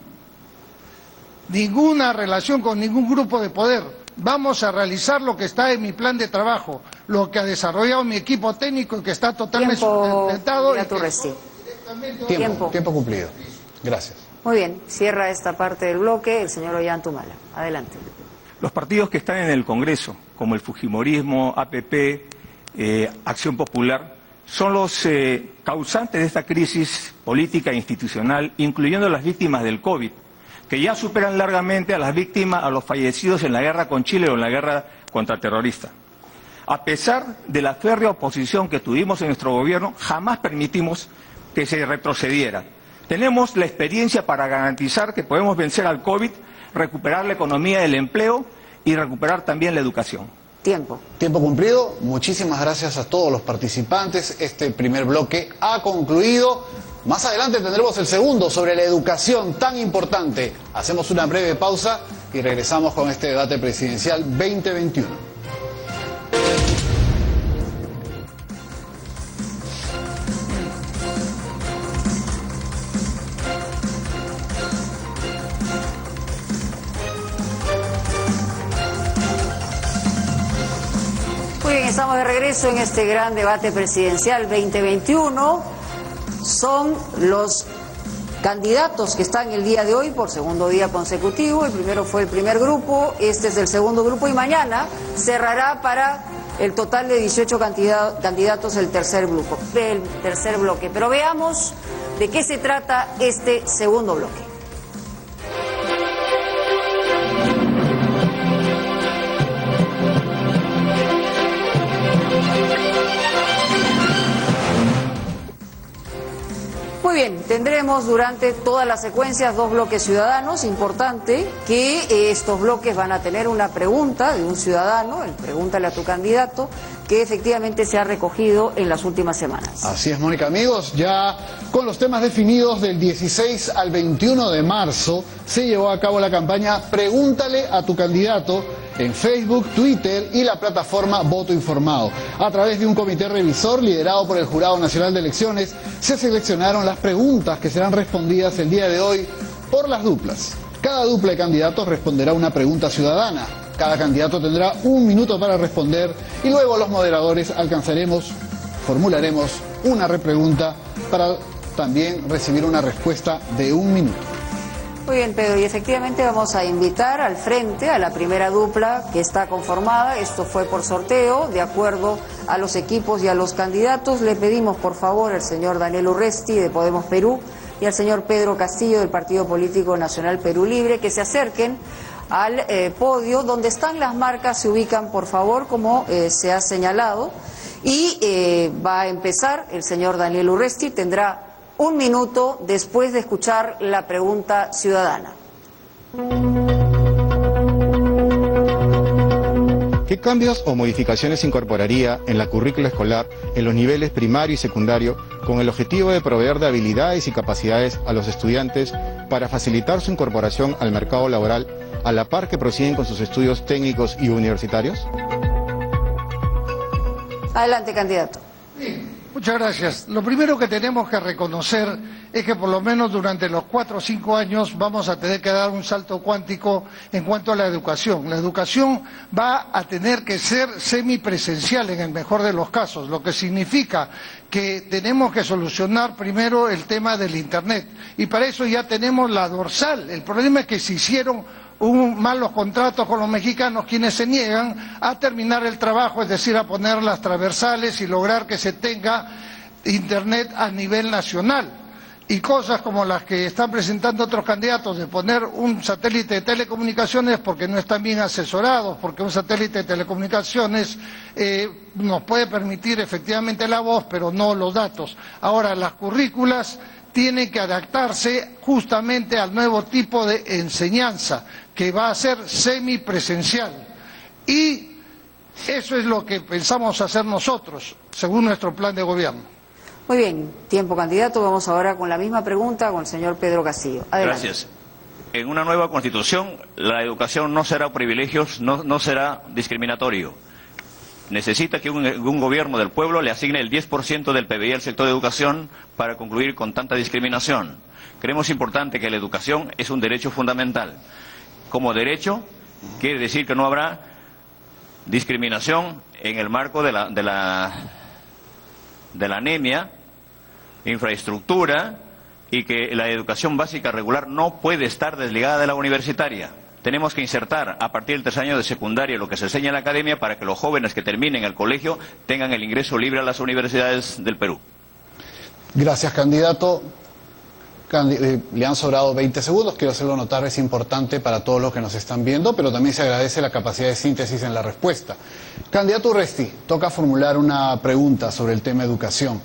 relación con ningún grupo de poder. Vamos a realizar lo que está en mi plan de trabajo, lo que ha desarrollado mi equipo técnico y que está totalmente sustentado. Tiempo cumplido. Gracias. Muy bien, cierra esta parte del bloque el señor Ollantumala. Adelante. Los partidos que están en el Congreso, como el Fujimorismo, APP, Acción Popular, son los causantes de esta crisis política e institucional, incluyendo las víctimas del COVID, que ya superan largamente a las víctimas, a los fallecidos en la guerra con Chile o en la guerra contra el terrorista. A pesar de la férrea oposición que tuvimos en nuestro gobierno, jamás permitimos que se retrocediera. Tenemos la experiencia para garantizar que podemos vencer al COVID, recuperar la economía del empleo y recuperar también la educación. Tiempo Cumplido. Muchísimas gracias a todos los participantes. Este primer bloque ha concluido. Más adelante tendremos el segundo sobre la educación tan importante. Hacemos una breve pausa y regresamos con este debate presidencial 2021. Muy bien, estamos de regreso en este gran debate presidencial 2021. Son los candidatos que están el día de hoy por segundo día consecutivo. El primero fue el primer grupo, este es el segundo grupo y mañana cerrará para el total de 18 candidatos el tercer bloque. Pero veamos de qué se trata este segundo bloque. bien, tendremos durante todas las secuencias 2 bloques ciudadanos. Importante que estos bloques van a tener una pregunta de un ciudadano, el pregúntale a tu candidato, que efectivamente se ha recogido en las últimas semanas. Así es, Mónica. Amigos, ya con los temas definidos del 16 al 21 de marzo se llevó a cabo la campaña Pregúntale a tu candidato en Facebook, Twitter y la plataforma Voto Informado. A través de un comité revisor liderado por el Jurado Nacional de Elecciones, se seleccionaron las preguntas que serán respondidas el día de hoy por las duplas. Cada dupla de candidatos responderá una pregunta ciudadana. Cada candidato tendrá 1 minuto para responder y luego los moderadores formularemos una repregunta para también recibir una respuesta de 1 minuto. Muy bien, Pedro, y efectivamente vamos a invitar al frente a la primera dupla que está conformada. Esto fue por sorteo, de acuerdo a los equipos y a los candidatos. Le pedimos, por favor, al señor Daniel Urresti, de Podemos Perú, y al señor Pedro Castillo, del Partido Político Nacional Perú Libre, que se acerquen al podio. Donde están las marcas se ubican, por favor, como se ha señalado. Y va a empezar el señor Daniel Urresti, tendrá 1 minuto después de escuchar la pregunta ciudadana. ¿Qué cambios o modificaciones incorporaría en la currícula escolar en los niveles primario y secundario con el objetivo de proveer de habilidades y capacidades a los estudiantes para facilitar su incorporación al mercado laboral a la par que prosiguen con sus estudios técnicos y universitarios? Adelante, candidato. Muchas gracias. Lo primero que tenemos que reconocer es que por lo menos durante los 4 o 5 años vamos a tener que dar un salto cuántico en cuanto a la educación. La educación va a tener que ser semipresencial en el mejor de los casos, lo que significa que tenemos que solucionar primero el tema del Internet. Y para eso ya tenemos la dorsal. El problema es que se hicieron malos contratos con los mexicanos, quienes se niegan a terminar el trabajo, es decir, a poner las transversales y lograr que se tenga Internet a nivel nacional. Y cosas como las que están presentando otros candidatos, de poner un satélite de telecomunicaciones porque no están bien asesorados, porque un satélite de telecomunicaciones nos puede permitir efectivamente la voz, pero no los datos. Ahora, las currículas tienen que adaptarse justamente al nuevo tipo de enseñanza, que va a ser semipresencial. Y eso es lo que pensamos hacer nosotros, según nuestro plan de gobierno. Muy bien, tiempo, candidato. Vamos ahora con la misma pregunta con el señor Pedro Castillo. Adelante. Gracias. En una nueva Constitución, la educación no será privilegios, no será discriminatorio. Necesita que un gobierno del pueblo le asigne el 10% del PBI al sector de educación para concluir con tanta discriminación. Creemos importante que la educación es un derecho fundamental. Como derecho, quiere decir que no habrá discriminación en el marco de la anemia, infraestructura, y que la educación básica regular no puede estar desligada de la universitaria. Tenemos que insertar a partir del 3er año de secundaria lo que se enseña en la academia para que los jóvenes que terminen el colegio tengan el ingreso libre a las universidades del Perú. Gracias, candidato. Le han sobrado 20 segundos, quiero hacerlo notar, es importante para todos los que nos están viendo, pero también se agradece la capacidad de síntesis en la respuesta. Candidato Urresti, toca formular una pregunta sobre el tema educación.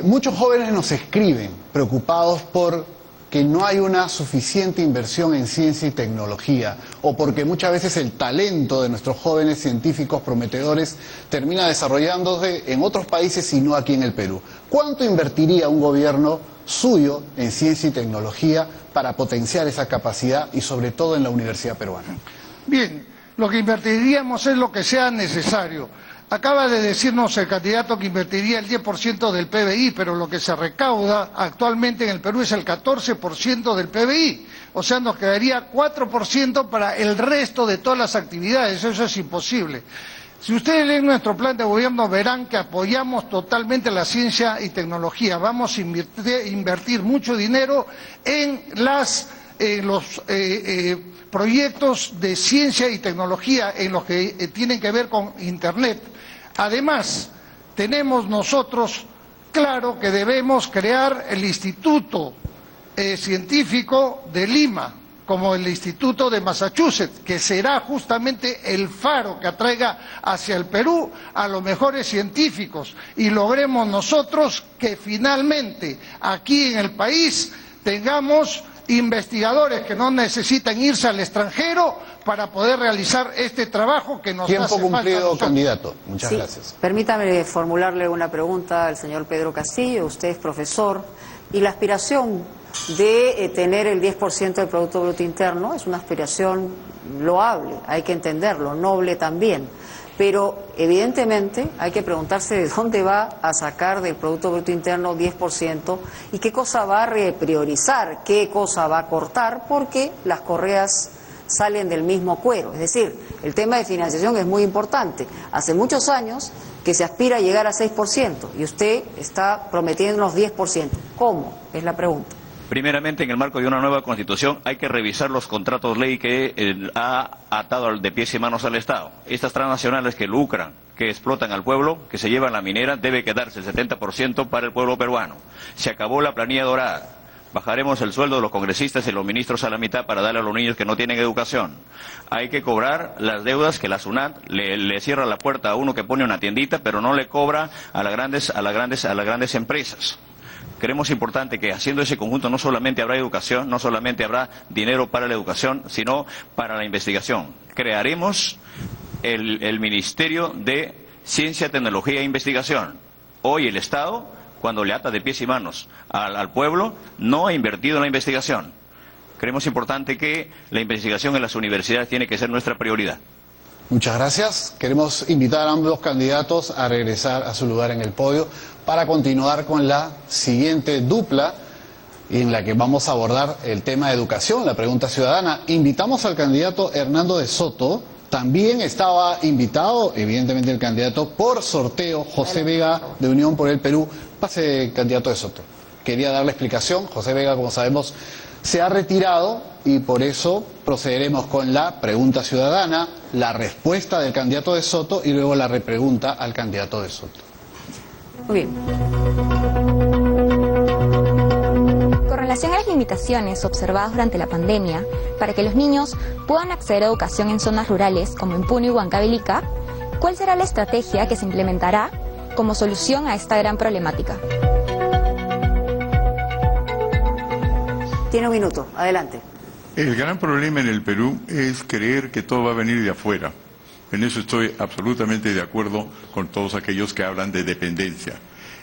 Muchos jóvenes nos escriben preocupados por que no hay una suficiente inversión en ciencia y tecnología, o porque muchas veces el talento de nuestros jóvenes científicos prometedores termina desarrollándose en otros países y no aquí en el Perú. ¿Cuánto invertiría un gobierno suyo en ciencia y tecnología para potenciar esa capacidad y sobre todo en la universidad peruana? Bien, lo que invertiríamos es lo que sea necesario. Acaba de decirnos el candidato que invertiría el 10% del PBI, pero lo que se recauda actualmente en el Perú es el 14% del PBI. O sea, nos quedaría 4% para el resto de todas las actividades. Eso es imposible. Si ustedes leen nuestro plan de gobierno, verán que apoyamos totalmente la ciencia y tecnología. Vamos a invertir mucho dinero en los proyectos de ciencia y tecnología, en los que tienen que ver con Internet. Además, tenemos nosotros claro que debemos crear el Instituto Científico de Lima, como el Instituto de Massachusetts, que será justamente el faro que atraiga hacia el Perú a los mejores científicos, y logremos nosotros que finalmente aquí en el país tengamos investigadores que no necesitan irse al extranjero para poder realizar este trabajo que nos hace falta. Tiempo cumplido, candidato. Muchas Sí, gracias. Permítame formularle una pregunta al señor Pedro Castillo. Usted es profesor y la aspiración de tener el 10% del Producto Bruto Interno es una aspiración loable, hay que entenderlo, noble también. Pero evidentemente hay que preguntarse de dónde va a sacar del Producto Bruto Interno 10% y qué cosa va a repriorizar, qué cosa va a cortar, porque las correas salen del mismo cuero. Es decir, el tema de financiación es muy importante. Hace muchos años que se aspira a llegar a 6% y usted está prometiéndonos 10%. ¿Cómo? Es la pregunta. Primeramente, en el marco de una nueva Constitución, hay que revisar los contratos ley que ha atado de pies y manos al Estado. Estas transnacionales que lucran, que explotan al pueblo, que se llevan la minera, debe quedarse el 70% para el pueblo peruano. Se acabó la planilla dorada. Bajaremos el sueldo de los congresistas y los ministros a la mitad para darle a los niños que no tienen educación. Hay que cobrar las deudas que la SUNAT le cierra la puerta a uno que pone una tiendita, pero no le cobra a las grandes empresas. Creemos importante que haciendo ese conjunto no solamente habrá educación, no solamente habrá dinero para la educación, sino para la investigación. Crearemos el Ministerio de Ciencia, Tecnología e Investigación. Hoy el Estado, cuando le ata de pies y manos al pueblo, no ha invertido en la investigación. Creemos importante que la investigación en las universidades tiene que ser nuestra prioridad. Muchas gracias. Queremos invitar a ambos candidatos a regresar a su lugar en el podio para continuar con la siguiente dupla en la que vamos a abordar el tema de educación, la pregunta ciudadana. Invitamos al candidato Hernando de Soto. También estaba invitado, evidentemente, el candidato por sorteo, José Vega, de Unión por el Perú. Pase, candidato de Soto. Quería darle explicación. José Vega, como sabemos, se ha retirado y por eso procederemos con la pregunta ciudadana, la respuesta del candidato de Soto y luego la repregunta al candidato de Soto. Muy bien. Con relación a las limitaciones observadas durante la pandemia para que los niños puedan acceder a educación en zonas rurales como en Puno y Huancavelica, ¿cuál será la estrategia que se implementará como solución a esta gran problemática? Tiene un minuto, adelante. El gran problema en el Perú es creer que todo va a venir de afuera. En eso estoy absolutamente de acuerdo con todos aquellos que hablan de dependencia.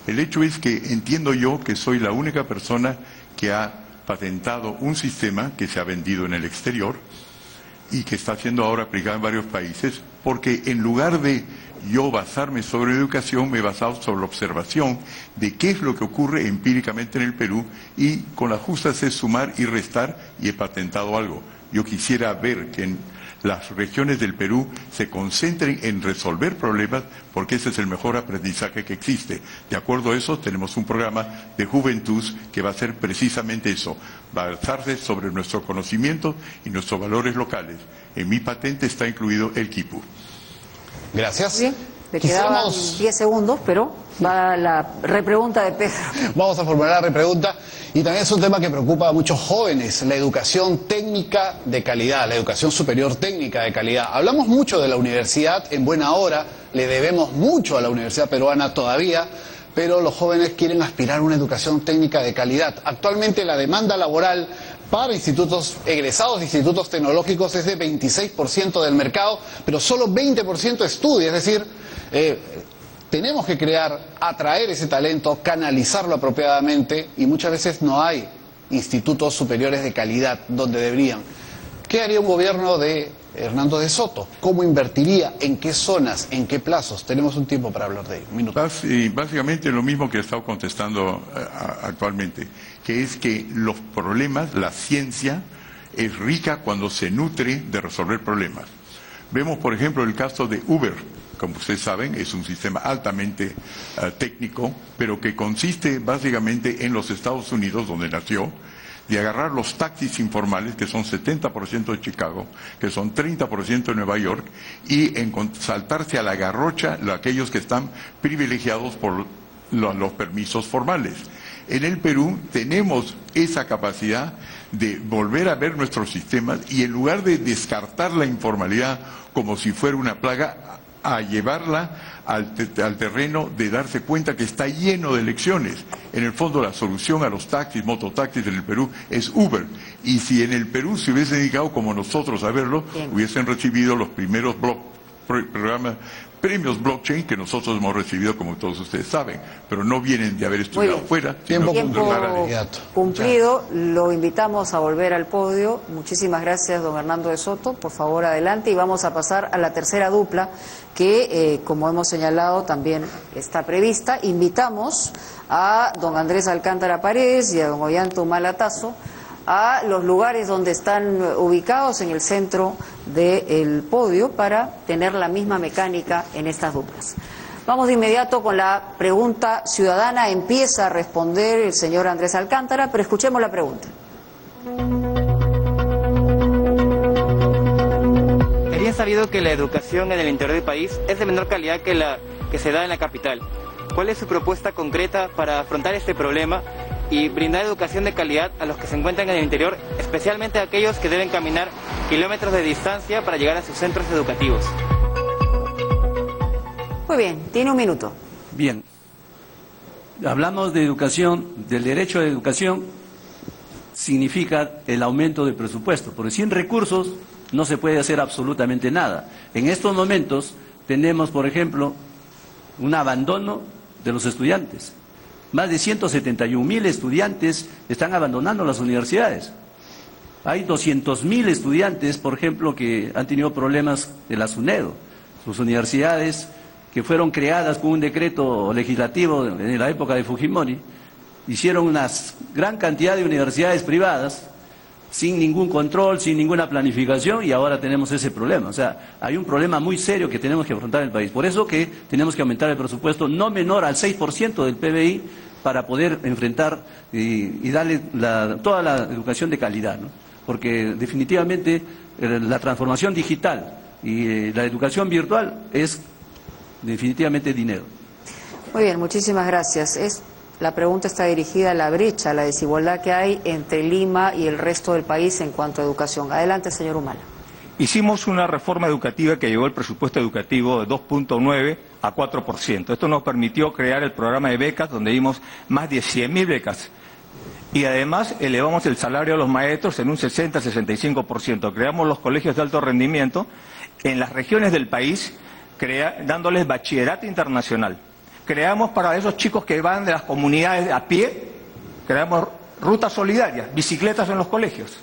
El hecho es que entiendo yo que soy la única persona que ha patentado un sistema que se ha vendido en el exterior y que está siendo ahora aplicado en varios países, porque en lugar de yo basarme sobre educación, me he basado sobre la observación de qué es lo que ocurre empíricamente en el Perú y con las justas es sumar y restar y he patentado algo. Yo quisiera ver que en las regiones del Perú se concentren en resolver problemas porque ese es el mejor aprendizaje que existe. De acuerdo a eso, tenemos un programa de juventud que va a hacer precisamente eso, basarse sobre nuestro conocimiento y nuestros valores locales. En mi patente está incluido el quipu. Gracias. Bien, le quedaban 10 segundos, pero va la repregunta de Pedro. Vamos a formular la repregunta y también es un tema que preocupa a muchos jóvenes, la educación técnica de calidad, la educación superior técnica de calidad. Hablamos mucho de la universidad en buena hora, le debemos mucho a la universidad peruana todavía, pero los jóvenes quieren aspirar a una educación técnica de calidad. Actualmente la demanda laboral para institutos egresados de institutos tecnológicos es de 26% del mercado, pero solo 20% estudia, es decir, tenemos que atraer ese talento, canalizarlo apropiadamente y muchas veces no hay institutos superiores de calidad donde deberían. ¿Qué haría un gobierno de Hernando de Soto? ¿Cómo invertiría? ¿En qué zonas? ¿En qué plazos? Tenemos un tiempo para hablar de ello. Un minuto. Básicamente lo mismo que he estado contestando actualmente, que es que los problemas, la ciencia es rica cuando se nutre de resolver problemas. Vemos, por ejemplo, el caso de Uber. Como ustedes saben, es un sistema altamente técnico, pero que consiste básicamente en los Estados Unidos, donde nació, de agarrar los taxis informales, que son 70% de Chicago, que son 30% de Nueva York, y saltarse a la garrocha aquellos que están privilegiados por los permisos formales. En el Perú tenemos esa capacidad de volver a ver nuestros sistemas y en lugar de descartar la informalidad como si fuera una plaga, a llevarla al terreno de darse cuenta que está lleno de elecciones. En el fondo la solución a los taxis, mototaxis en el Perú es Uber. Y si en el Perú se hubiese dedicado como nosotros a verlo, hubiesen recibido los primeros premios blockchain que nosotros hemos recibido, como todos ustedes saben, pero no vienen de haber estudiado fuera. Tiempo cumplido, lo invitamos a volver al podio. Muchísimas gracias, don Hernando de Soto. Por favor, adelante, y vamos a pasar a la tercera dupla que, como hemos señalado, también está prevista. Invitamos a don Andrés Alcántara Paredes y a don Ollanta Humala Tazo a los lugares donde están ubicados en el centro del podio para tener la misma mecánica en estas duplas. Vamos de inmediato con la pregunta ciudadana. Empieza a responder el señor Andrés Alcántara, pero escuchemos la pregunta. Es bien sabido que la educación en el interior del país es de menor calidad que la que se da en la capital. ¿Cuál es su propuesta concreta para afrontar este problema y brindar educación de calidad a los que se encuentran en el interior, especialmente a aquellos que deben caminar kilómetros de distancia para llegar a sus centros educativos? Muy bien, tiene un minuto. Bien, hablamos de educación, del derecho a educación, significa el aumento del presupuesto, porque sin recursos no se puede hacer absolutamente nada. En estos momentos tenemos, por ejemplo, un abandono de los estudiantes. Más de 171.000 estudiantes están abandonando las universidades. Hay 200.000 estudiantes, por ejemplo, que han tenido problemas de la SUNEDO. Sus universidades, que fueron creadas con un decreto legislativo en la época de Fujimori, hicieron una gran cantidad de universidades privadas sin ningún control, sin ninguna planificación, y ahora tenemos ese problema. O sea, hay un problema muy serio que tenemos que afrontar en el país. Por eso que tenemos que aumentar el presupuesto no menor al 6% del PBI para poder enfrentar y darle toda la educación de calidad, ¿no? Porque definitivamente la transformación digital y la educación virtual es definitivamente dinero. Muy bien, muchísimas gracias. La pregunta está dirigida a la brecha, a la desigualdad que hay entre Lima y el resto del país en cuanto a educación. Adelante, señor Humala. Hicimos una reforma educativa que llevó el presupuesto educativo de 2.9 a 4%. Esto nos permitió crear el programa de becas, donde dimos más de 100.000 becas. Y además elevamos el salario a los maestros en un 60-65%. Creamos los colegios de alto rendimiento en las regiones del país, dándoles bachillerato internacional. Creamos para esos chicos que van de las comunidades a pie, creamos rutas solidarias, bicicletas en los colegios.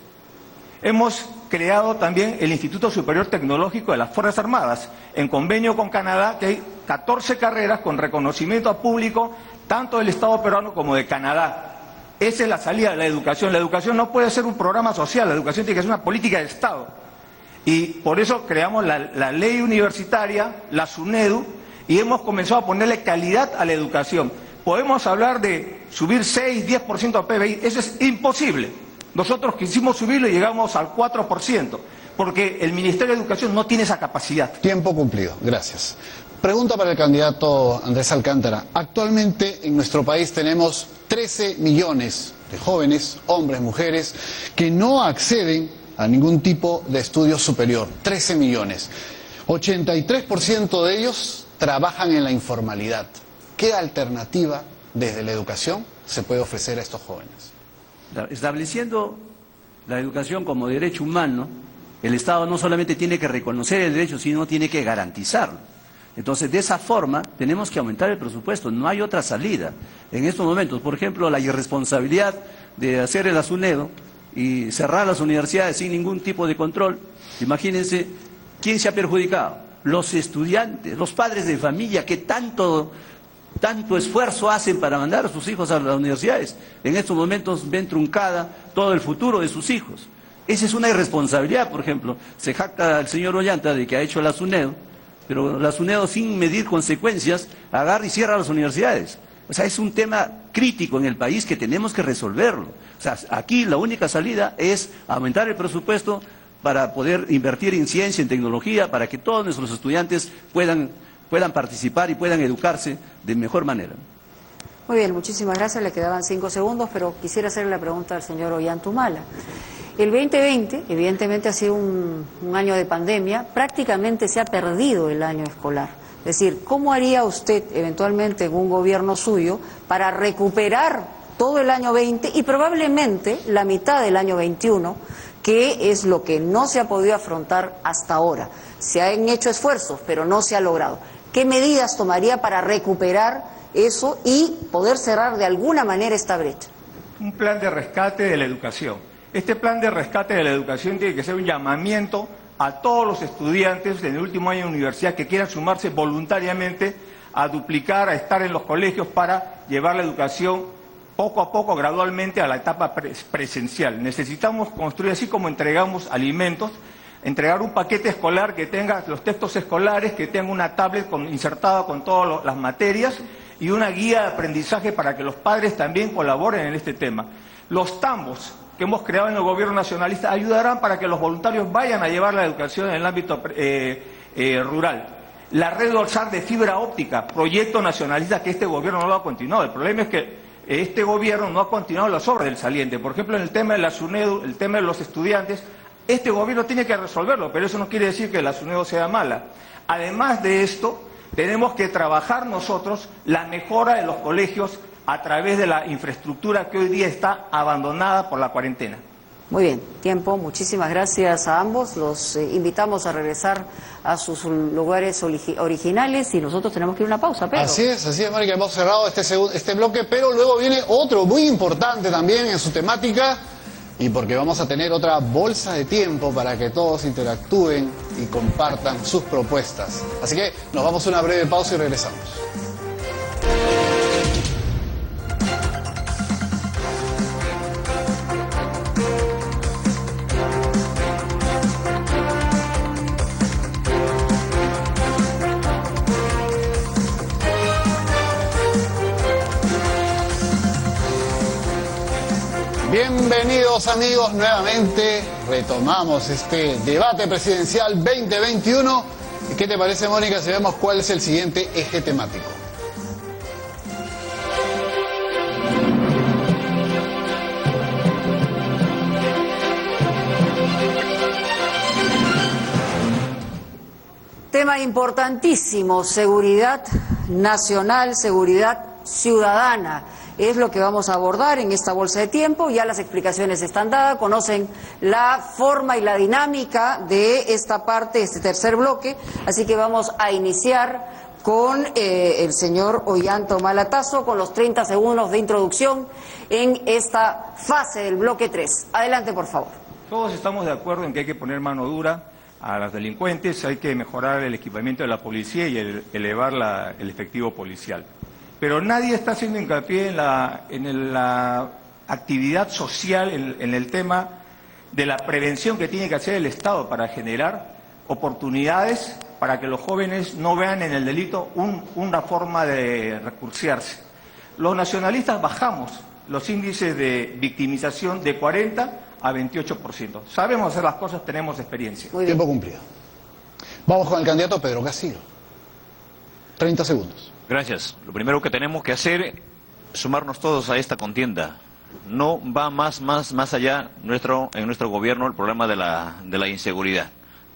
Hemos creado también el Instituto Superior Tecnológico de las Fuerzas Armadas, en convenio con Canadá, que hay 14 carreras con reconocimiento a público, tanto del Estado peruano como de Canadá. Esa es la salida de la educación. La educación no puede ser un programa social, la educación tiene que ser una política de Estado. Y por eso creamos la ley universitaria, la SUNEDU, y hemos comenzado a ponerle calidad a la educación. Podemos hablar de subir 6-10% a PBI, eso es imposible. Nosotros quisimos subirlo y llegamos al 4%, porque el Ministerio de Educación no tiene esa capacidad. Tiempo cumplido, gracias. Pregunta para el candidato Andrés Alcántara. Actualmente en nuestro país tenemos 13 millones de jóvenes, hombres, mujeres, que no acceden a ningún tipo de estudio superior. 13 millones. 83% de ellos trabajan en la informalidad. ¿Qué alternativa desde la educación se puede ofrecer a estos jóvenes? Estableciendo la educación como derecho humano, el Estado no solamente tiene que reconocer el derecho, sino tiene que garantizarlo. Entonces, de esa forma, tenemos que aumentar el presupuesto, no hay otra salida. En estos momentos, por ejemplo, la irresponsabilidad de hacer el SUNEDO y cerrar las universidades sin ningún tipo de control, imagínense, ¿quién se ha perjudicado? Los estudiantes, los padres de familia que tanto esfuerzo hacen para mandar a sus hijos a las universidades. En estos momentos ven truncada todo el futuro de sus hijos. Esa es una irresponsabilidad, por ejemplo. Se jacta el señor Ollanta de que ha hecho la SUNEDO, pero la SUNEDO sin medir consecuencias agarra y cierra las universidades. O sea, es un tema crítico en el país que tenemos que resolverlo. O sea, aquí la única salida es aumentar el presupuesto para poder invertir en ciencia, en tecnología, para que todos nuestros estudiantes puedan participar y puedan educarse de mejor manera. Muy bien, muchísimas gracias. Le quedaban 5 segundos, pero quisiera hacerle la pregunta al señor Ollantumala. El 2020, evidentemente, ha sido un año de pandemia. Prácticamente se ha perdido el año escolar. Es decir, ¿cómo haría usted eventualmente en un gobierno suyo para recuperar todo el año 20 y probablemente la mitad del año 21, que es lo que no se ha podido afrontar hasta ahora? Se han hecho esfuerzos, pero no se ha logrado. ¿Qué medidas tomaría para recuperar eso y poder cerrar de alguna manera esta brecha? Un plan de rescate de la educación. Este plan de rescate de la educación tiene que ser un llamamiento a todos los estudiantes en el último año de universidad que quieran sumarse voluntariamente a duplicar, a estar en los colegios para llevar la educación poco a poco, gradualmente, a la etapa presencial. Necesitamos construir, así como entregamos alimentos, entregar un paquete escolar que tenga los textos escolares, que tenga una tablet insertada con todas las materias y una guía de aprendizaje para que los padres también colaboren en este tema. Los tambos que hemos creado en el gobierno nacionalista ayudarán para que los voluntarios vayan a llevar la educación en el ámbito rural. La red dorsal de fibra óptica, proyecto nacionalista que este gobierno no lo ha continuado. El problema es que este gobierno no ha continuado las obras del saliente. Por ejemplo, en el tema de la SUNEDU, el tema de los estudiantes, este gobierno tiene que resolverlo, pero eso no quiere decir que la SUNEDU sea mala. Además de esto, tenemos que trabajar nosotros la mejora de los colegios a través de la infraestructura que hoy día está abandonada por la cuarentena. Muy bien, tiempo. Muchísimas gracias a ambos. Los invitamos a regresar a sus lugares originales y nosotros tenemos que ir a una pausa, Pedro. Así es, Mónica. Hemos cerrado este bloque, pero luego viene otro muy importante también en su temática y porque vamos a tener otra bolsa de tiempo para que todos interactúen y compartan sus propuestas. Así que nos vamos a una breve pausa y regresamos. Bienvenidos amigos, nuevamente retomamos este debate presidencial 2021. ¿Qué te parece, Mónica, si vemos cuál es el siguiente eje temático? Tema importantísimo, seguridad nacional, seguridad ciudadana. Es lo que vamos a abordar en esta bolsa de tiempo. Ya las explicaciones están dadas, conocen la forma y la dinámica de esta parte, este tercer bloque. Así que vamos a iniciar con el señor Ollantumala Tasso, con los 30 segundos de introducción en esta fase del bloque 3. Adelante, por favor. Todos estamos de acuerdo en que hay que poner mano dura a los delincuentes, hay que mejorar el equipamiento de la policía y elevar el efectivo policial. Pero nadie está haciendo hincapié en la actividad social, en el tema de la prevención que tiene que hacer el Estado para generar oportunidades para que los jóvenes no vean en el delito una forma de recursearse. Los nacionalistas bajamos los índices de victimización de 40 a 28%. Sabemos hacer las cosas, tenemos experiencia. Tiempo cumplido. Vamos con el candidato Pedro Castillo. 30 segundos. Gracias. Lo primero que tenemos que hacer es sumarnos todos a esta contienda. No va más allá en nuestro gobierno el problema de la inseguridad.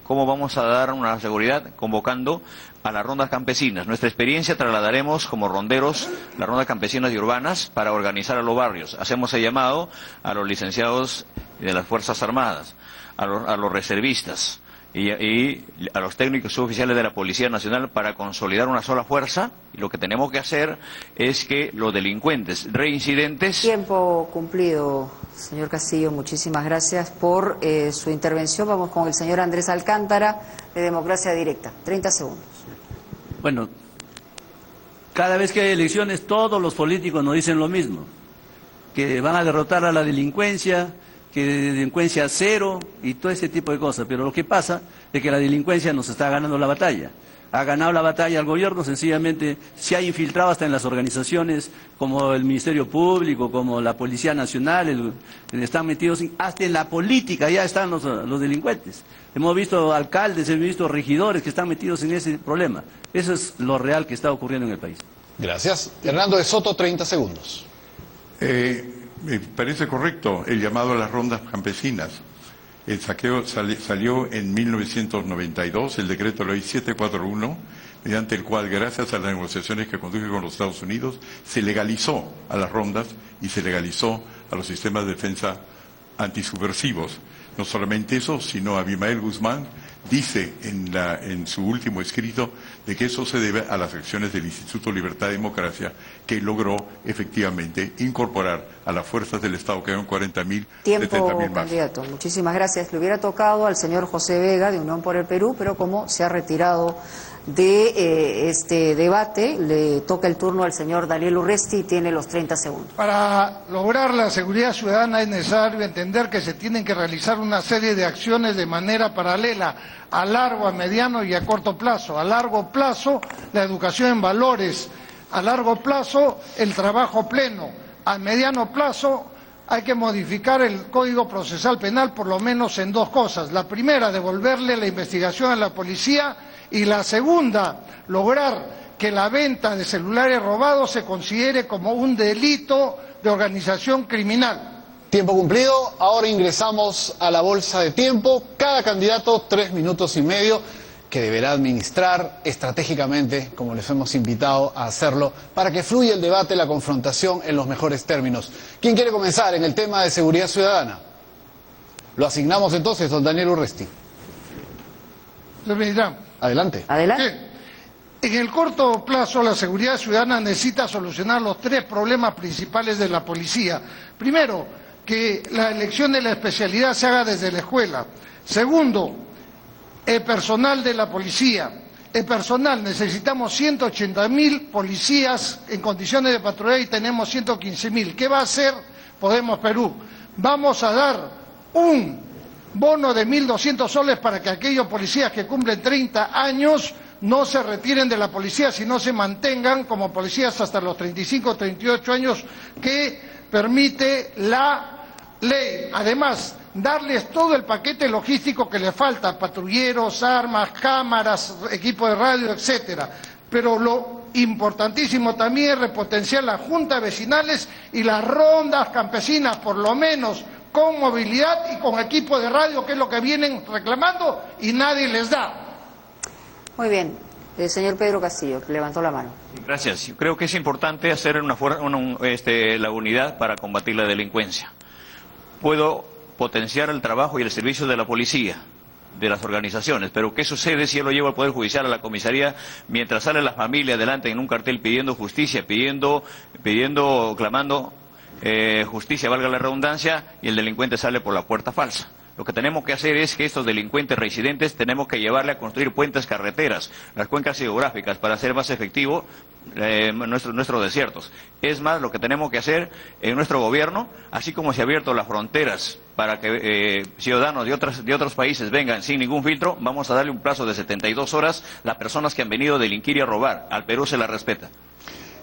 ¿Cómo vamos a dar una seguridad? Convocando a las rondas campesinas. Nuestra experiencia trasladaremos como ronderos las rondas campesinas y urbanas para organizar a los barrios. Hacemos el llamado a los licenciados de las Fuerzas Armadas, a los reservistas y a los técnicos suboficiales de la Policía Nacional para consolidar una sola fuerza. Y lo que tenemos que hacer es que los delincuentes reincidentes... Tiempo cumplido, señor Castillo. Muchísimas gracias por su intervención. Vamos con el señor Andrés Alcántara, de Democracia Directa. 30 segundos. Bueno, cada vez que hay elecciones todos los políticos nos dicen lo mismo, que van a derrotar a la delincuencia, que delincuencia cero y todo ese tipo de cosas. Pero lo que pasa es que la delincuencia nos está ganando la batalla. Ha ganado la batalla el gobierno, sencillamente se ha infiltrado hasta en las organizaciones como el Ministerio Público, como la Policía Nacional, están metidos hasta en la política, ya están los delincuentes. Hemos visto alcaldes, hemos visto regidores que están metidos en ese problema. Eso es lo real que está ocurriendo en el país. Gracias. Hernando de Soto, 30 segundos. Me parece correcto el llamado a las rondas campesinas. El saqueo salió en 1992, el decreto ley 741, mediante el cual, gracias a las negociaciones que conduje con los Estados Unidos, se legalizó a las rondas y se legalizó a los sistemas de defensa antisubversivos. No solamente eso, sino Abimael Guzmán dice en su último escrito de que eso se debe a las acciones del Instituto Libertad y Democracia, que logró efectivamente incorporar a las fuerzas del Estado, que eran 40.000, 70.000 más. Candidato, muchísimas gracias. Le hubiera tocado al señor José Vega de Unión por el Perú, pero como se ha retirado de este debate, le toca el turno al señor Daniel Urresti y tiene los 30 segundos. Para lograr la seguridad ciudadana es necesario entender que se tienen que realizar una serie de acciones de manera paralela, a largo, a mediano y a corto plazo. A largo plazo, la educación en valores; a largo plazo, el trabajo pleno; a mediano plazo, hay que modificar el Código Procesal Penal por lo menos en dos cosas. La primera, devolverle la investigación a la policía, y la segunda, lograr que la venta de celulares robados se considere como un delito de organización criminal. Tiempo cumplido, ahora ingresamos a la bolsa de tiempo. Cada candidato 3 minutos y medio, que deberá administrar estratégicamente, como les hemos invitado a hacerlo, para que fluya el debate, la confrontación en los mejores términos. ¿Quién quiere comenzar en el tema de seguridad ciudadana? Lo asignamos entonces, don Daniel Urresti. Adelante. Adelante. En el corto plazo, la seguridad ciudadana necesita solucionar los 3 problemas principales de la policía. Primero, que la elección de la especialidad se haga desde la escuela. Segundo, el personal de la policía. El personal, necesitamos 180.000 policías en condiciones de patrulla y tenemos 115.000. ¿Qué va a hacer Podemos Perú? Vamos a dar un bono de 1.200 soles para que aquellos policías que cumplen 30 años no se retiren de la policía, sino se mantengan como policías hasta los 35 o 38 años que permite la ley. Además, darles todo el paquete logístico que les falta: patrulleros, armas, cámaras, equipo de radio, etcétera. Pero lo importantísimo también es repotenciar las juntas vecinales y las rondas campesinas, por lo menos con movilidad y con equipo de radio, que es lo que vienen reclamando y nadie les da. Muy bien. El señor Pedro Castillo, que levantó la mano. Gracias. Yo creo que es importante hacer la unidad para combatir la delincuencia. Puedo potenciar el trabajo y el servicio de la policía, de las organizaciones, pero ¿qué sucede si yo lo llevo al Poder Judicial, a la comisaría, mientras sale la familia adelante en un cartel pidiendo justicia, clamando justicia, valga la redundancia, y el delincuente sale por la puerta falsa? Lo que tenemos que hacer es que estos delincuentes reincidentes tenemos que llevarle a construir puentes, carreteras, las cuencas hidrográficas, para hacer más efectivo nuestros desiertos. Es más, lo que tenemos que hacer en nuestro gobierno, así como se han abierto las fronteras para que ciudadanos de otros países vengan sin ningún filtro, vamos a darle un plazo de 72 horas a las personas que han venido a delinquir y a robar. Al Perú se la respeta.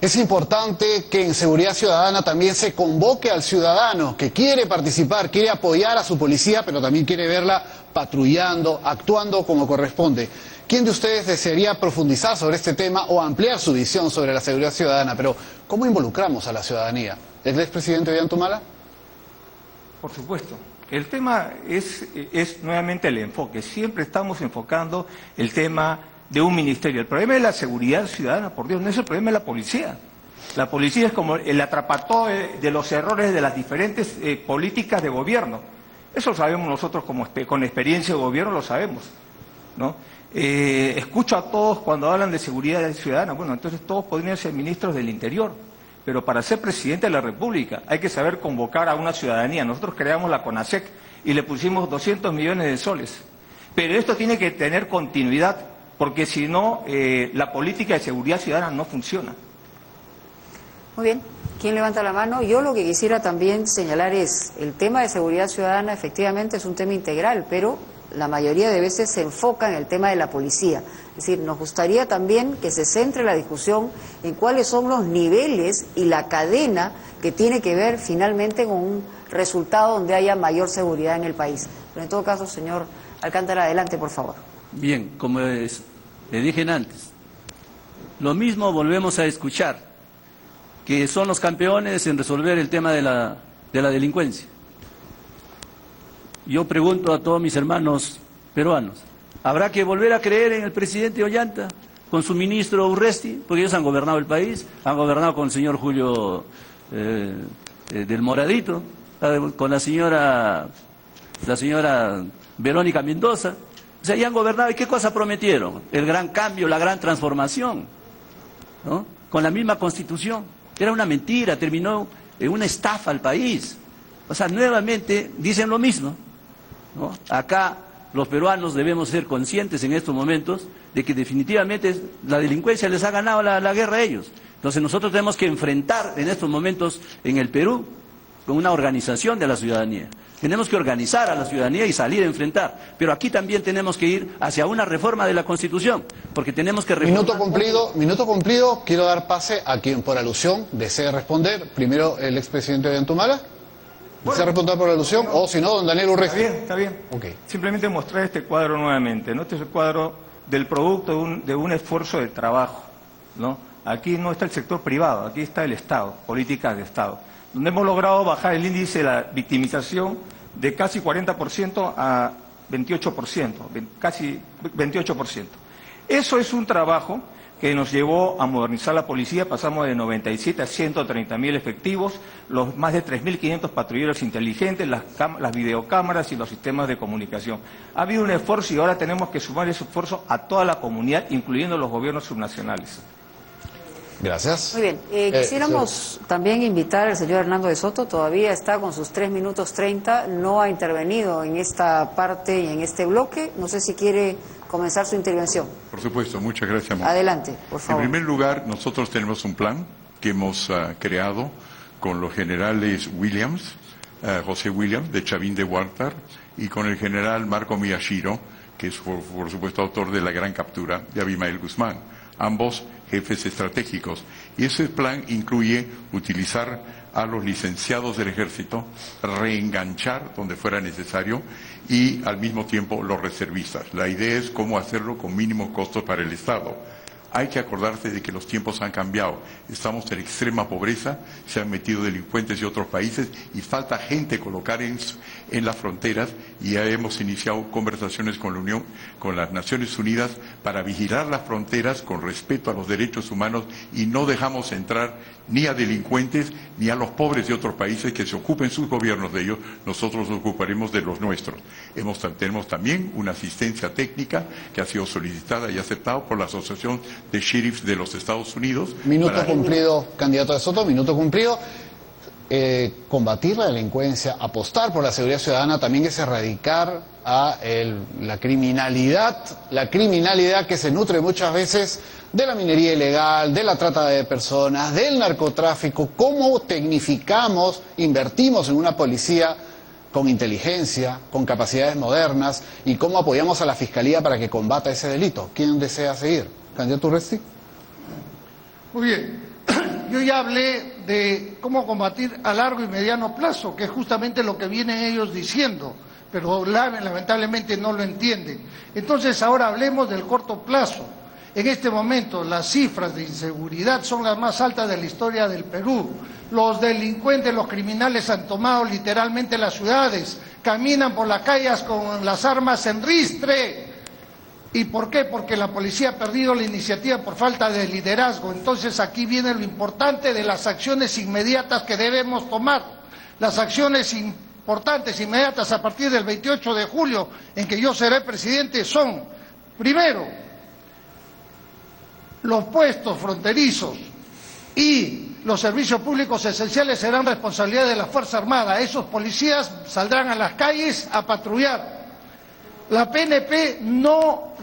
Es importante que en seguridad ciudadana también se convoque al ciudadano que quiere participar, quiere apoyar a su policía, pero también quiere verla patrullando, actuando como corresponde. ¿Quién de ustedes desearía profundizar sobre este tema o ampliar su visión sobre la seguridad ciudadana? Pero, ¿cómo involucramos a la ciudadanía? ¿El expresidente Ollantumala? Por supuesto. El tema es nuevamente el enfoque. Siempre estamos enfocando el tema de un ministerio. El problema de la seguridad ciudadana, por Dios, no es el problema de la policía. La policía es como el atrapató de los errores de las diferentes políticas de gobierno. Eso lo sabemos nosotros con experiencia de gobierno, lo sabemos, ¿no? Escucho a todos cuando hablan de seguridad ciudadana. Bueno, entonces todos podrían ser ministros del Interior, pero para ser presidente de la República hay que saber convocar a una ciudadanía. Nosotros creamos la CONASEC y le pusimos 200 millones de soles. Pero esto tiene que tener continuidad, porque si no, la política de seguridad ciudadana no funciona. Muy bien. ¿Quién levanta la mano? Yo lo que quisiera también señalar es, el tema de seguridad ciudadana efectivamente es un tema integral, pero la mayoría de veces se enfoca en el tema de la policía. Es decir, nos gustaría también que se centre la discusión en cuáles son los niveles y la cadena que tiene que ver finalmente con un resultado donde haya mayor seguridad en el país. Pero en todo caso, señor Alcántara, adelante, por favor. Bien, como le dije antes, lo mismo volvemos a escuchar, que son los campeones en resolver el tema de la delincuencia. Yo pregunto a todos mis hermanos peruanos, ¿habrá que volver a creer en el presidente Ollanta con su ministro Urresti? Porque ellos han gobernado el país, han gobernado con el señor Julio del Moradito, con la señora Verónica Mendoza. O sea, ya han gobernado, ¿y qué cosa prometieron? El gran cambio, la gran transformación, ¿no? Con la misma Constitución. Era una mentira, terminó en una estafa al país. O sea, nuevamente dicen lo mismo, ¿no? Acá los peruanos debemos ser conscientes en estos momentos de que definitivamente la delincuencia les ha ganado la guerra a ellos. Entonces nosotros tenemos que enfrentar en estos momentos en el Perú con una organización de la ciudadanía. Tenemos que organizar a la ciudadanía y salir a enfrentar. Pero aquí también tenemos que ir hacia una reforma de la Constitución, porque tenemos que reformar... Minuto cumplido. Quiero dar pase a quien por alusión desee responder. Primero el expresidente de Antumala. ¿Desea responder por alusión? O si no, don Daniel Urresti. Está bien. Okay. Simplemente mostrar este cuadro nuevamente, ¿no? Este es el cuadro del producto de un esfuerzo de trabajo, ¿no? Aquí no está el sector privado, aquí está el Estado, políticas de Estado, donde hemos logrado bajar el índice de la victimización de casi 40% a 28%, casi 28%. Eso es un trabajo que nos llevó a modernizar la policía. Pasamos de 97 a 130.000 efectivos, los más de 3.500 patrulleros inteligentes, las videocámaras y los sistemas de comunicación. Ha habido un esfuerzo y ahora tenemos que sumar ese esfuerzo a toda la comunidad, incluyendo los gobiernos subnacionales. Gracias. Muy bien, quisiéramos también invitar al señor Hernando de Soto, todavía está con sus 3 minutos 30, no ha intervenido en esta parte y en este bloque, no sé si quiere comenzar su intervención. Por supuesto, muchas gracias. Adelante, por favor. En primer lugar, nosotros tenemos un plan que hemos creado con los generales Williams, José Williams, de Chavín de Huántar, y con el general Marco Miyashiro, que es por supuesto autor de la gran captura de Abimael Guzmán, ambos jefes estratégicos. Y ese plan incluye utilizar a los licenciados del ejército, reenganchar donde fuera necesario y al mismo tiempo los reservistas. La idea es cómo hacerlo con mínimos costos para el Estado. Hay que acordarse de que los tiempos han cambiado. Estamos en extrema pobreza, se han metido delincuentes de otros países y falta gente colocar en las fronteras, y ya hemos iniciado conversaciones con la Unión, con las Naciones Unidas, para vigilar las fronteras con respeto a los derechos humanos, y no dejamos entrar ni a delincuentes ni a los pobres de otros países, que se ocupen sus gobiernos de ellos, nosotros nos ocuparemos de los nuestros. Tenemos también una asistencia técnica que ha sido solicitada y aceptada por la Asociación de Sheriffs de los Estados Unidos. Minuto cumplido, candidato de Soto, minuto cumplido. Combatir la delincuencia, apostar por la seguridad ciudadana, también es erradicar a la criminalidad que se nutre muchas veces de la minería ilegal, de la trata de personas, del narcotráfico. ¿Cómo tecnificamos, invertimos en una policía con inteligencia, con capacidades modernas, y cómo apoyamos a la Fiscalía para que combata ese delito? ¿Quién desea seguir? ¿Candidato Urresti? Muy bien. Yo ya hablé de cómo combatir a largo y mediano plazo, que es justamente lo que vienen ellos diciendo, pero lamentablemente no lo entienden. Entonces ahora hablemos del corto plazo. En este momento las cifras de inseguridad son las más altas de la historia del Perú. Los delincuentes, los criminales han tomado literalmente las ciudades, caminan por las calles con las armas en ristre. ¿Y por qué? Porque la policía ha perdido la iniciativa por falta de liderazgo. Entonces aquí viene lo importante de las acciones inmediatas que debemos tomar. Las acciones importantes, inmediatas, a partir del 28 de julio, en que yo seré presidente, son, primero, los puestos fronterizos y los servicios públicos esenciales serán responsabilidad de la Fuerza Armada. Esos policías saldrán a las calles a patrullar. La PNP no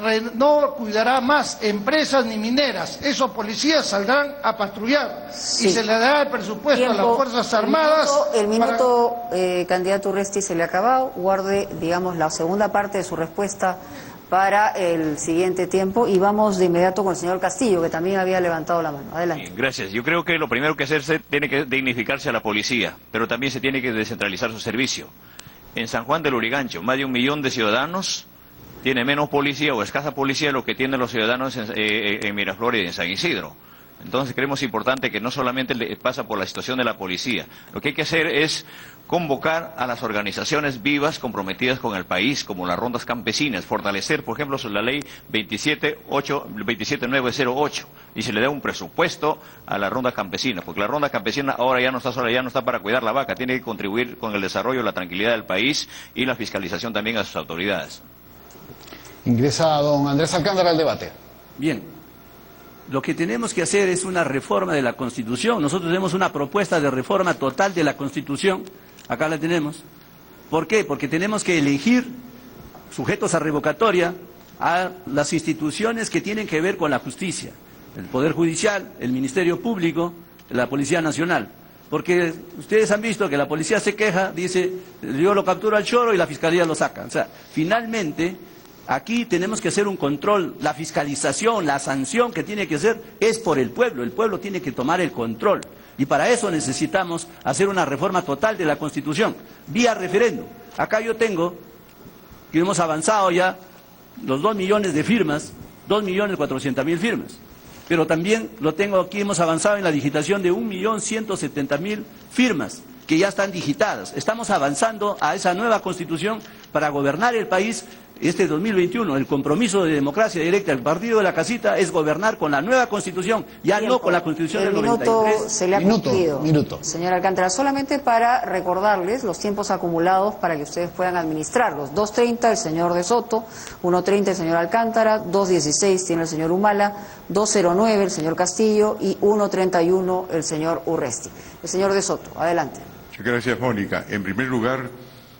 cuidará más empresas ni mineras. Esos policías saldrán a patrullar. Sí. Y se le dará el presupuesto a las Fuerzas Armadas. El minuto candidato Urresti, se le ha acabado. Guarde, digamos, la segunda parte de su respuesta para el siguiente tiempo. Y vamos de inmediato con el señor Castillo, que también había levantado la mano. Adelante. Gracias. Yo creo que lo primero que hacerse, tiene que dignificarse a la policía, pero también se tiene que descentralizar su servicio. En San Juan del Lurigancho, más de 1 millón de ciudadanos tiene menos policía o escasa policía de lo que tienen los ciudadanos en Miraflores y en San Isidro. Entonces creemos importante que no solamente pasa por la situación de la policía, lo que hay que hacer es convocar a las organizaciones vivas comprometidas con el país, como las rondas campesinas, fortalecer, por ejemplo, la ley 27908, y se le da un presupuesto a la ronda campesina, porque la ronda campesina ahora ya no está sola, ya no está para cuidar la vaca, tiene que contribuir con el desarrollo, la tranquilidad del país y la fiscalización también a sus autoridades. Ingresa don Andrés Alcántara al debate. Bien. Lo que tenemos que hacer es una reforma de la Constitución. Nosotros tenemos una propuesta de reforma total de la Constitución. Acá la tenemos. ¿Por qué? Porque tenemos que elegir sujetos a revocatoria a las instituciones que tienen que ver con la justicia. El Poder Judicial, el Ministerio Público, la Policía Nacional. Porque ustedes han visto que la policía se queja, dice, yo lo capturo al choro y la Fiscalía lo saca. O sea, finalmente, aquí tenemos que hacer un control, la fiscalización, la sanción que tiene que ser es por el pueblo tiene que tomar el control. Y para eso necesitamos hacer una reforma total de la Constitución, vía referéndum. Acá yo tengo, que hemos avanzado ya los 2 millones de firmas, 2.400.000 firmas. Pero también lo tengo aquí, hemos avanzado en la digitación de 1.170.000 firmas, que ya están digitadas. Estamos avanzando a esa nueva Constitución para gobernar el país. Este 2021, el compromiso de democracia directa del Partido de la Casita es gobernar con la nueva Constitución, ya no con la Constitución del 93. El minuto se le ha cumplido. Señor Alcántara, solamente para recordarles los tiempos acumulados para que ustedes puedan administrarlos. 2:30 el señor De Soto, 1:30 el señor Alcántara, 2:16 tiene el señor Humala, 2:09 el señor Castillo y 1:31 el señor Urresti. El señor De Soto, adelante. Muchas gracias, Mónica. En primer lugar,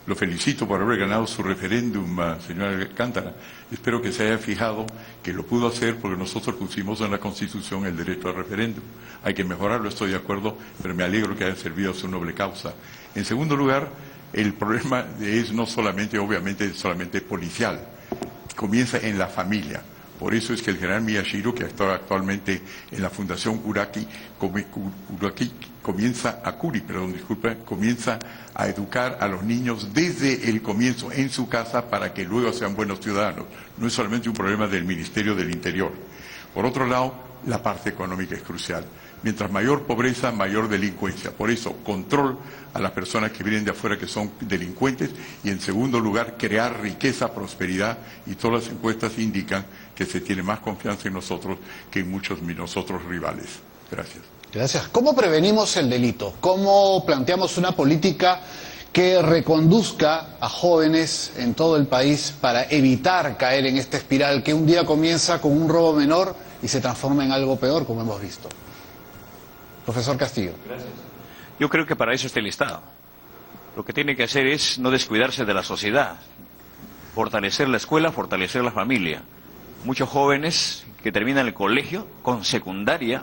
lo felicito por haber ganado su referéndum, señor Alcántara. Espero que se haya fijado que lo pudo hacer porque nosotros pusimos en la Constitución el derecho al referéndum. Hay que mejorarlo, estoy de acuerdo, pero me alegro que haya servido a su noble causa. En segundo lugar, el problema es no solamente, obviamente, solamente policial. Comienza en la familia. Por eso es que el general Miyashiro, que está actualmente en la Fundación Kuraki, comienza a educar a los niños desde el comienzo en su casa para que luego sean buenos ciudadanos. No es solamente un problema del Ministerio del Interior. Por otro lado, la parte económica es crucial. Mientras mayor pobreza, mayor delincuencia. Por eso, control a las personas que vienen de afuera que son delincuentes y, en segundo lugar, crear riqueza, prosperidad, y todas las encuestas indican que se tiene más confianza en nosotros que en muchos de nosotros rivales. Gracias. Gracias. ¿Cómo prevenimos el delito? ¿Cómo planteamos una política que reconduzca a jóvenes en todo el país para evitar caer en esta espiral que un día comienza con un robo menor y se transforma en algo peor, como hemos visto? Profesor Castillo. Gracias. Yo creo que para eso está el Estado. Lo que tiene que hacer es no descuidarse de la sociedad, fortalecer la escuela, fortalecer la familia. Muchos jóvenes que terminan el colegio con secundaria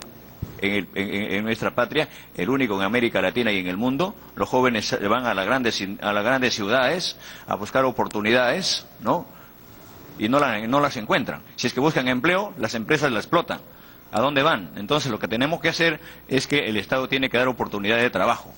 en nuestra patria, el único en América Latina y en el mundo, los jóvenes van a las grandes ciudades a buscar oportunidades, ¿no? Y no las encuentran. Si es que buscan empleo, las empresas la explotan. ¿A dónde van? Entonces lo que tenemos que hacer es que el Estado tiene que dar oportunidades de trabajo,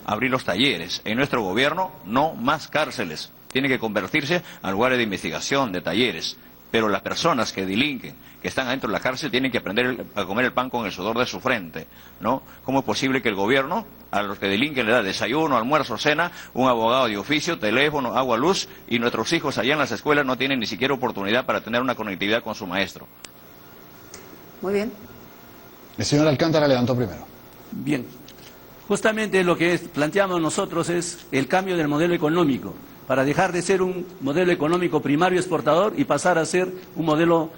abrir los talleres. En nuestro gobierno, no más cárceles. Tiene que convertirse a lugares de investigación, de talleres. Pero las personas que delinquen, que están adentro de la cárcel, tienen que aprender a comer el pan con el sudor de su frente, ¿no? ¿Cómo es posible que el gobierno a los que delinquen le da desayuno, almuerzo, cena, un abogado de oficio, teléfono, agua, luz, y nuestros hijos allá en las escuelas no tienen ni siquiera oportunidad para tener una conectividad con su maestro? Muy bien. El señor Alcántara levantó primero. Bien. Justamente lo que planteamos nosotros es el cambio del modelo económico, para dejar de ser un modelo económico primario exportador y pasar a ser un modelo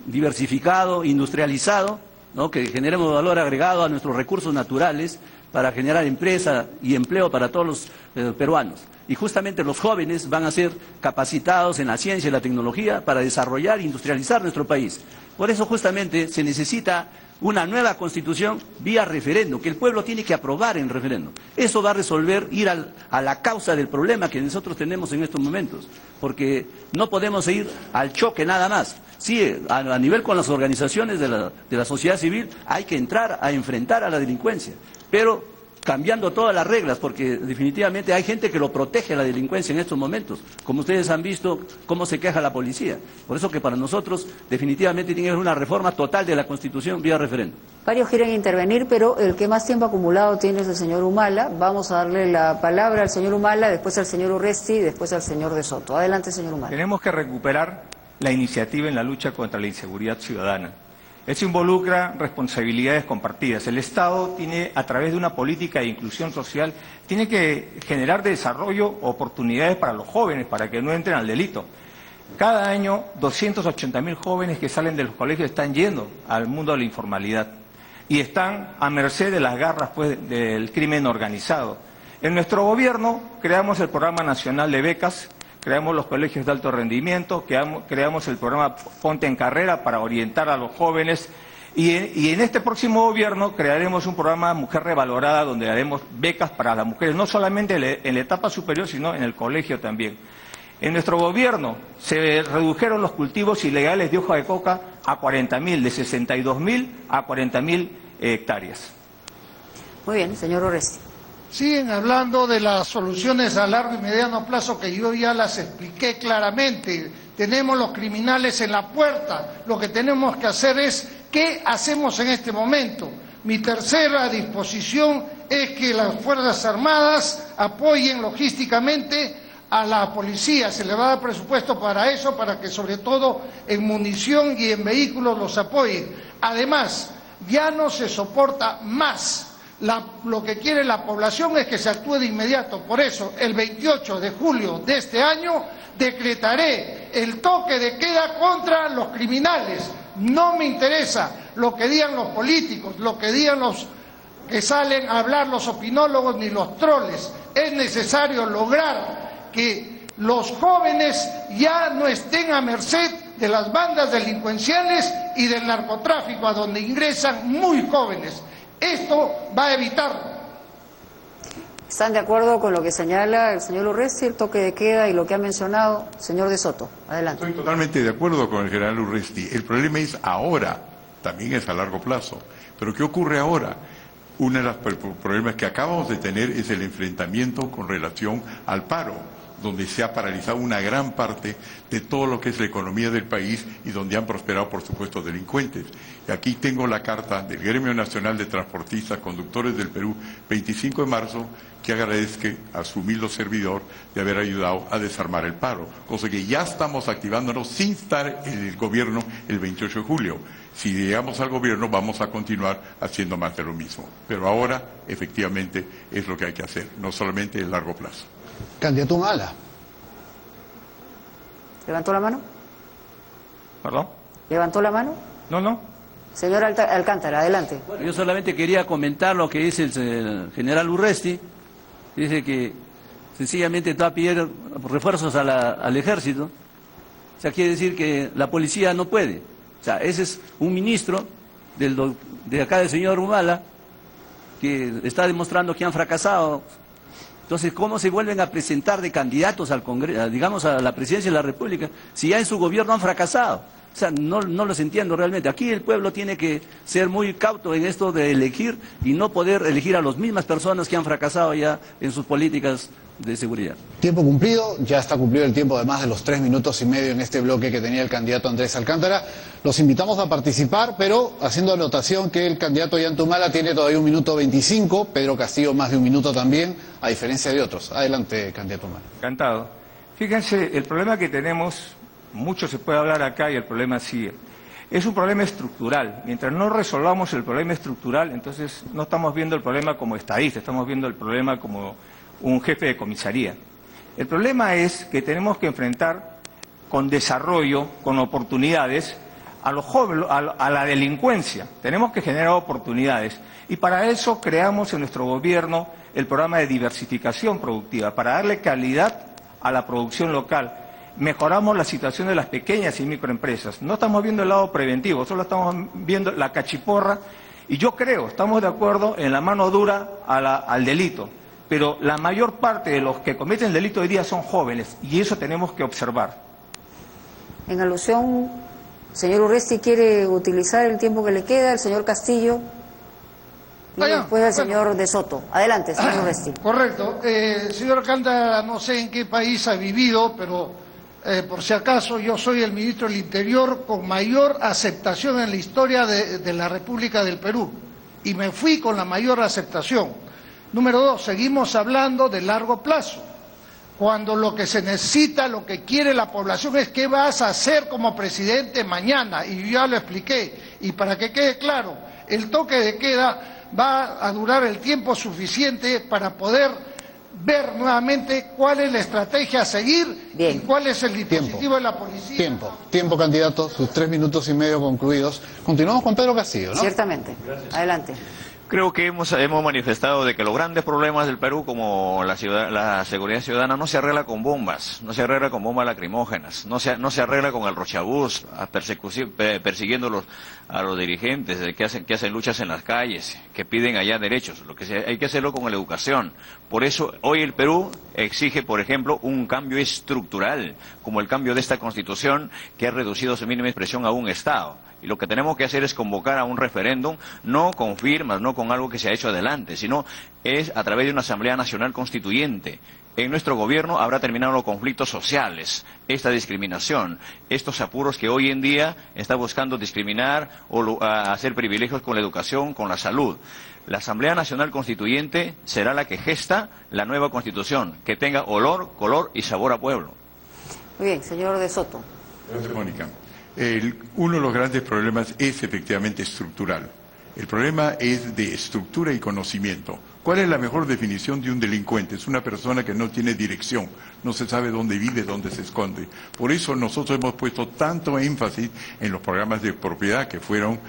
diversificado, industrializado, ¿no? Que generemos valor agregado a nuestros recursos naturales para generar empresa y empleo para todos los peruanos. Y justamente los jóvenes van a ser capacitados en la ciencia y la tecnología para desarrollar e industrializar nuestro país. Por eso justamente se necesita una nueva Constitución vía referéndum, que el pueblo tiene que aprobar en referéndum. Eso va a resolver, ir a la causa del problema que nosotros tenemos en estos momentos, porque no podemos ir al choque nada más. Sí, a nivel con las organizaciones de la sociedad civil hay que entrar a enfrentar a la delincuencia, pero cambiando todas las reglas, porque definitivamente hay gente que lo protege a la delincuencia en estos momentos, como ustedes han visto cómo se queja la policía. Por eso que para nosotros definitivamente tiene que haber una reforma total de la Constitución vía referéndum. Varios quieren intervenir, pero el que más tiempo acumulado tiene es el señor Humala. Vamos a darle la palabra al señor Humala, después al señor Urresti y después al señor De Soto. Adelante, señor Humala. Tenemos que recuperar la iniciativa en la lucha contra la inseguridad ciudadana. Eso involucra responsabilidades compartidas. El Estado tiene, a través de una política de inclusión social, tiene que generar desarrollo, oportunidades para los jóvenes, para que no entren al delito. Cada año, 280.000 jóvenes que salen de los colegios están yendo al mundo de la informalidad y están a merced de las garras, pues, del crimen organizado. En nuestro gobierno creamos el Programa Nacional de Becas, creamos los colegios de alto rendimiento, creamos el programa Ponte en Carrera para orientar a los jóvenes y en este próximo gobierno crearemos un programa Mujer Revalorada donde haremos becas para las mujeres, no solamente en la etapa superior, sino en el colegio también. En nuestro gobierno se redujeron los cultivos ilegales de hoja de coca a 40.000, de 62.000 a 40.000 hectáreas. Muy bien, señor Urresti. Siguen hablando de las soluciones a largo y mediano plazo que yo ya las expliqué claramente. Tenemos los criminales en la puerta. Lo que tenemos que hacer es, ¿qué hacemos en este momento? Mi tercera disposición es que las Fuerzas Armadas apoyen logísticamente a la policía. Se le va a dar presupuesto para eso, para que sobre todo en munición y en vehículos los apoyen. Además, ya no se soporta más. Lo que quiere la población es que se actúe de inmediato. Por eso, el 28 de julio de este año, decretaré el toque de queda contra los criminales. No me interesa lo que digan los políticos, lo que digan los que salen a hablar los opinólogos ni los troles. Es necesario lograr que los jóvenes ya no estén a merced de las bandas delincuenciales y del narcotráfico, a donde ingresan muy jóvenes. Esto va a evitarlo. ¿Están de acuerdo con lo que señala el señor Urresti, el toque de queda y lo que ha mencionado señor De Soto? Adelante. Estoy totalmente de acuerdo con el general Urresti. El problema es ahora, también es a largo plazo. Pero ¿qué ocurre ahora? Uno de los problemas que acabamos de tener es el enfrentamiento con relación al paro, donde se ha paralizado una gran parte de todo lo que es la economía del país y donde han prosperado, por supuesto, delincuentes. Y aquí tengo la carta del Gremio Nacional de Transportistas, Conductores del Perú, 25 de marzo, que agradezco a su humilde servidor de haber ayudado a desarmar el paro, cosa que ya estamos activándonos sin estar en el gobierno el 28 de julio. Si llegamos al gobierno vamos a continuar haciendo más de lo mismo. Pero ahora, efectivamente, es lo que hay que hacer, no solamente en largo plazo. Candidato Humala. ¿Levantó la mano? ¿Perdón? ¿Levantó la mano? No. Señor Alcántara, adelante. Bueno, yo solamente quería comentar lo que dice el general Urresti. Dice que sencillamente va a pedir refuerzos al ejército. O sea, quiere decir que la policía no puede. O sea, ese es un ministro de acá del señor Humala que está demostrando que han fracasado. Entonces, ¿cómo se vuelven a presentar de candidatos al Congreso, digamos, a la presidencia de la República, si ya en su gobierno han fracasado? O sea, no los entiendo realmente. Aquí el pueblo tiene que ser muy cauto en esto de elegir y no poder elegir a las mismas personas que han fracasado ya en sus políticas de seguridad. Tiempo cumplido, ya está cumplido el tiempo de más de los 3 minutos y medio en este bloque que tenía el candidato Andrés Alcántara. Los invitamos a participar, pero haciendo anotación que el candidato Ollanta Humala tiene todavía 1 minuto 25, Pedro Castillo más de 1 minuto también, a diferencia de otros. Adelante, candidato Humala. Encantado. Fíjense, el problema que tenemos, mucho se puede hablar acá y el problema sigue. Es un problema estructural. Mientras no resolvamos el problema estructural, entonces no estamos viendo el problema como estadista, estamos viendo el problema como un jefe de comisaría. El problema es que tenemos que enfrentar con desarrollo, con oportunidades, a los jóvenes, a la delincuencia. Tenemos que generar oportunidades. Y para eso creamos en nuestro gobierno el programa de diversificación productiva, para darle calidad a la producción local. Mejoramos la situación de las pequeñas y microempresas. No estamos viendo el lado preventivo, solo estamos viendo la cachiporra. Y yo creo, estamos de acuerdo en la mano dura al delito. Pero la mayor parte de los que cometen el delito hoy día son jóvenes, y eso tenemos que observar. En alusión, señor Urresti quiere utilizar el tiempo que le queda, el señor Castillo. Y después el señor De Soto. Adelante, señor Urresti. Correcto. Señor Alcántara, no sé en qué país ha vivido, pero por si acaso yo soy el ministro del Interior con mayor aceptación en la historia de la República del Perú. Y me fui con la mayor aceptación. Número 2, seguimos hablando de largo plazo. Cuando lo que se necesita, lo que quiere la población es qué vas a hacer como presidente mañana. Y yo ya lo expliqué. Y para que quede claro, el toque de queda va a durar el tiempo suficiente para poder ver nuevamente cuál es la estrategia a seguir. Bien. Y cuál es el dispositivo de la policía. Tiempo, candidato, sus 3 minutos y medio concluidos. Continuamos con Pedro Castillo, ¿no? Ciertamente. Gracias. Adelante. Creo que hemos manifestado de que los grandes problemas del Perú, como la seguridad ciudadana, no se arregla con bombas, no se arregla con bombas lacrimógenas, no se arregla con el rochabús, persiguiendo a los dirigentes que hacen luchas en las calles, que piden allá derechos. Hay que hacerlo con la educación. Por eso hoy el Perú exige, por ejemplo, un cambio estructural, como el cambio de esta Constitución que ha reducido su mínima expresión a un Estado. Y lo que tenemos que hacer es convocar a un referéndum, no con firmas, no con algo que se ha hecho adelante, sino es a través de una Asamblea Nacional Constituyente. En nuestro gobierno habrá terminado los conflictos sociales, esta discriminación, estos apuros que hoy en día está buscando discriminar o hacer privilegios con la educación, con la salud. La Asamblea Nacional Constituyente será la que gesta la nueva Constitución, que tenga olor, color y sabor a pueblo. Muy bien, señor De Soto. Gracias, Mónica. Uno de los grandes problemas es efectivamente estructural. El problema es de estructura y conocimiento. ¿Cuál es la mejor definición de un delincuente? Es una persona que no tiene dirección, no se sabe dónde vive, dónde se esconde. Por eso nosotros hemos puesto tanto énfasis en los programas de propiedad que fueron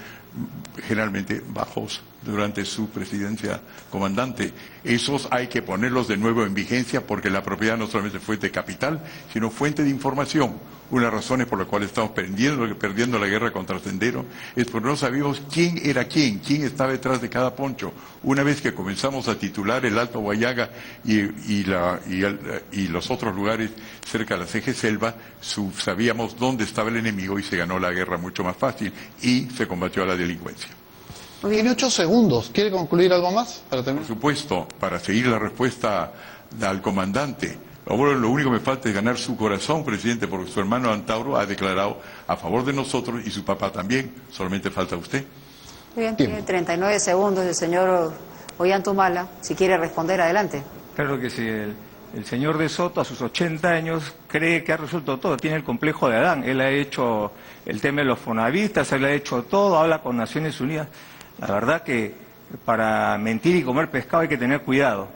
generalmente bajos durante su presidencia comandante. Esos hay que ponerlos de nuevo en vigencia porque la propiedad no solamente fue de capital, sino fuente de información. Una de las razones por las cuales estamos perdiendo la guerra contra Sendero es porque no sabíamos quién era quién estaba detrás de cada poncho. Una vez que comenzamos a titular el Alto Guayaga y los otros lugares cerca de la CG Selva, sabíamos dónde estaba el enemigo y se ganó la guerra mucho más fácil y se combatió a la delincuencia. Tiene 8 segundos. ¿Quiere concluir algo más para terminar? Por supuesto, para seguir la respuesta al comandante. Ahora lo único que me falta es ganar su corazón, presidente, porque su hermano Antauro ha declarado a favor de nosotros y su papá también. Solamente falta usted. Muy bien, tiene 39 segundos el señor Ollantumala. Si quiere responder, adelante. Claro que sí. El señor De Soto, a sus 80 años, cree que ha resuelto todo. Tiene el complejo de Adán. Él ha hecho el tema de los fonavistas, él ha hecho todo, habla con Naciones Unidas. La verdad que para mentir y comer pescado hay que tener cuidado,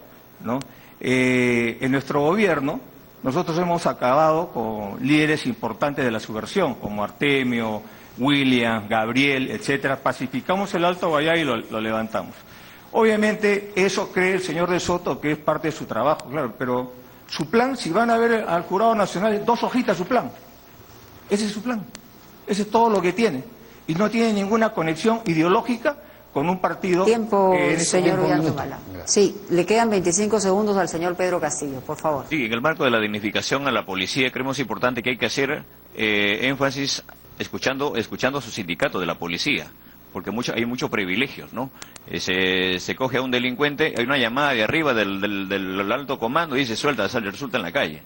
¿no? En nuestro gobierno, nosotros hemos acabado con líderes importantes de la subversión, como Artemio, William, Gabriel, etcétera. Pacificamos el Alto Guayaga y lo levantamos. Obviamente, eso cree el señor De Soto que es parte de su trabajo, claro, pero su plan, si van a ver al Jurado Nacional, 2 hojitas su plan. Ese es su plan. Ese es todo lo que tiene. Y no tiene ninguna conexión ideológica con un partido... Tiempo, señor Ollantumala. Sí, le quedan 25 segundos al señor Pedro Castillo, por favor. Sí, en el marco de la dignificación a la policía, creemos importante que hay que hacer énfasis escuchando a su sindicato de la policía, porque hay muchos privilegios, ¿no? Se coge a un delincuente, hay una llamada de arriba del alto comando y dice suelta, resulta en la calle.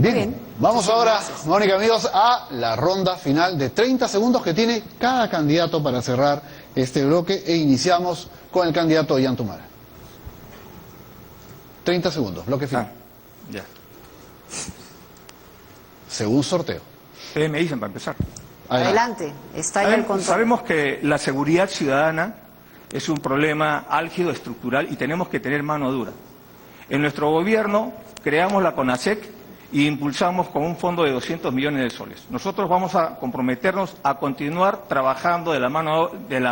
Bien, vamos ahora, Mónica, amigos, a la ronda final de 30 segundos que tiene cada candidato para cerrar este bloque e iniciamos con el candidato Ollantumala. 30 segundos, bloque final. Ya. Según sorteo. Ustedes me dicen para empezar. Adelante, está ahí el control. Sabemos que la seguridad ciudadana es un problema álgido, estructural y tenemos que tener mano dura. En nuestro gobierno creamos la CONASEC y impulsamos con un fondo de 200 millones de soles. Nosotros vamos a comprometernos a continuar trabajando de la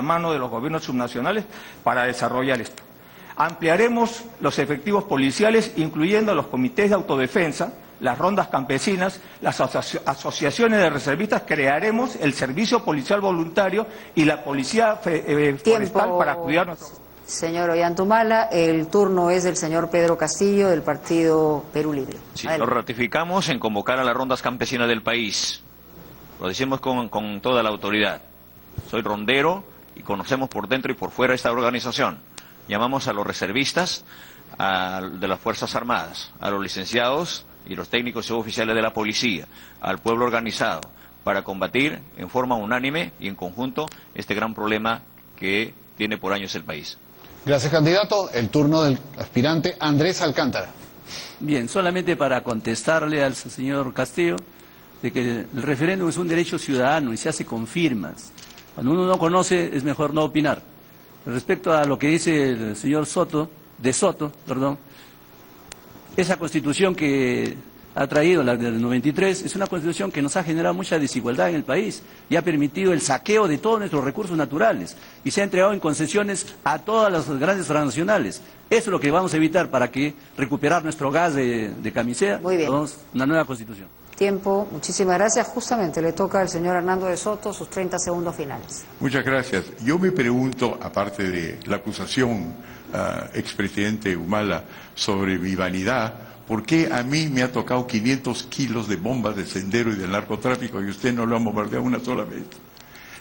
mano de los gobiernos subnacionales para desarrollar esto. Ampliaremos los efectivos policiales, incluyendo los comités de autodefensa, las rondas campesinas, las asociaciones de reservistas. Crearemos el servicio policial voluntario y la policía forestal para cuidar nuestro... Señor Ollantumala, el turno es del señor Pedro Castillo, del Partido Perú Libre. Sí, lo ratificamos en convocar a las rondas campesinas del país. Lo decimos con toda la autoridad. Soy rondero y conocemos por dentro y por fuera esta organización. Llamamos a los reservistas de las Fuerzas Armadas, a los licenciados y los técnicos y suboficiales de la policía, al pueblo organizado, para combatir en forma unánime y en conjunto este gran problema que tiene por años el país. Gracias, candidato. El turno del aspirante Andrés Alcántara. Bien, solamente para contestarle al señor Castillo de que el referéndum es un derecho ciudadano y se hace con firmas. Cuando uno no conoce es mejor no opinar. Respecto a lo que dice el señor Soto, esa constitución que ha traído, la del 93, es una constitución que nos ha generado mucha desigualdad en el país y ha permitido el saqueo de todos nuestros recursos naturales y se ha entregado en concesiones a todas las grandes transnacionales. Eso es lo que vamos a evitar para que recuperar nuestro gas de camisea. Muy bien. Una nueva constitución. Tiempo, muchísimas gracias. Justamente le toca al señor Hernando de Soto sus 30 segundos finales. Muchas gracias. Yo me pregunto, aparte de la acusación expresidente Humala sobre mi vanidad, ¿por qué a mí me ha tocado 500 kilos de bombas de sendero y del narcotráfico y usted no lo ha bombardeado una sola vez?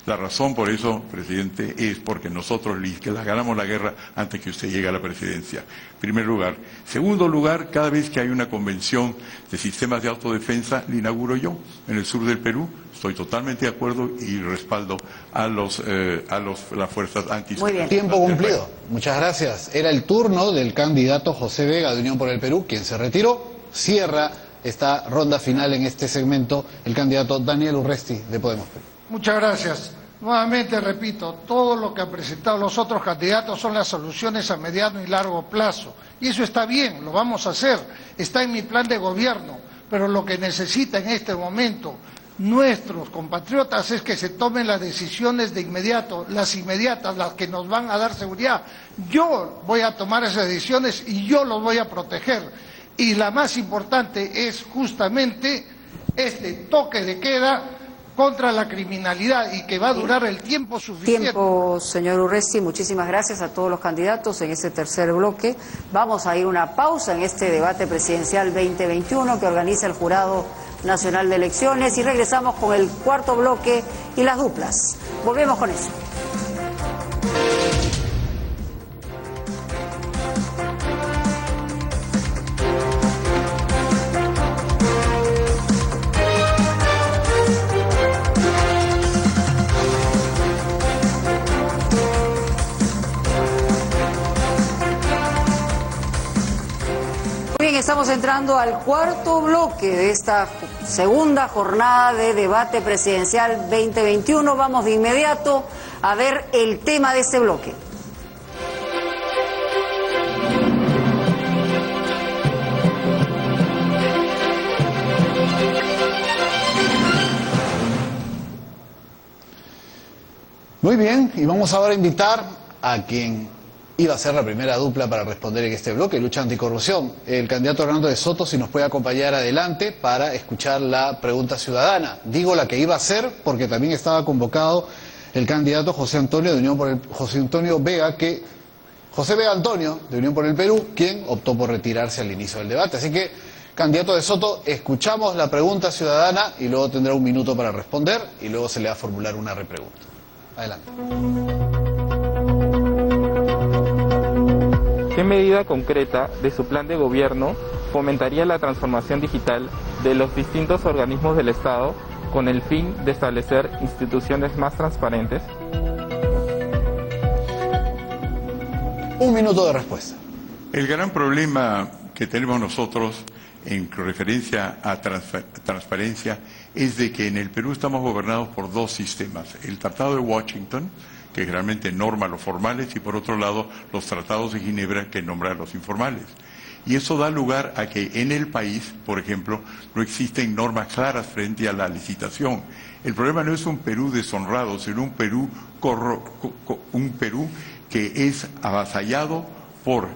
La razón por eso, presidente, es porque nosotros que la ganamos la guerra antes que usted llegue a la presidencia. Primer lugar. Segundo lugar, cada vez que hay una convención de sistemas de autodefensa, la inauguro yo en el sur del Perú. Estoy totalmente de acuerdo y respaldo a las fuerzas anti. Muy bien. Tiempo cumplido. Muchas gracias. Era el turno del candidato José Vega de Unión por el Perú, quien se retiró. Cierra esta ronda final en este segmento el candidato Daniel Urresti de Podemos Perú. Muchas gracias. Nuevamente repito, todo lo que han presentado los otros candidatos son las soluciones a mediano y largo plazo. Y eso está bien, lo vamos a hacer, está en mi plan de gobierno. Pero lo que necesita en este momento nuestros compatriotas es que se tomen las decisiones de inmediato, las inmediatas, las que nos van a dar seguridad. Yo voy a tomar esas decisiones y yo los voy a proteger. Y la más importante es justamente este toque de queda contra la criminalidad y que va a durar el tiempo suficiente. Tiempo, señor Urresti, muchísimas gracias a todos los candidatos en este tercer bloque. Vamos a ir a una pausa en este debate presidencial 2021 que organiza el Jurado Nacional de Elecciones y regresamos con el cuarto bloque y las duplas. Volvemos con eso. Estamos entrando al cuarto bloque de esta segunda jornada de debate presidencial 2021. Vamos de inmediato a ver el tema de este bloque. Muy bien, y vamos ahora a invitar a quien iba a ser la primera dupla para responder en este bloque, lucha anticorrupción. El candidato Hernando de Soto, si nos puede acompañar adelante para escuchar la pregunta ciudadana. Digo la que iba a ser porque también estaba convocado el candidato José Antonio Vega Antonio de Unión por el Perú, quien optó por retirarse al inicio del debate. Así que, candidato de Soto, escuchamos la pregunta ciudadana y luego tendrá un minuto para responder y luego se le va a formular una repregunta. Adelante. ¿Qué medida concreta de su plan de gobierno fomentaría la transformación digital de los distintos organismos del Estado con el fin de establecer instituciones más transparentes? Un minuto de respuesta. El gran problema que tenemos nosotros en referencia a transparencia es de que en el Perú estamos gobernados por dos sistemas. El Tratado de Washington, que realmente norma los formales, y por otro lado los tratados de Ginebra, que nombran los informales. Y eso da lugar a que en el país, por ejemplo, no existen normas claras frente a la licitación. El problema no es un Perú deshonrado, sino un Perú que es avasallado por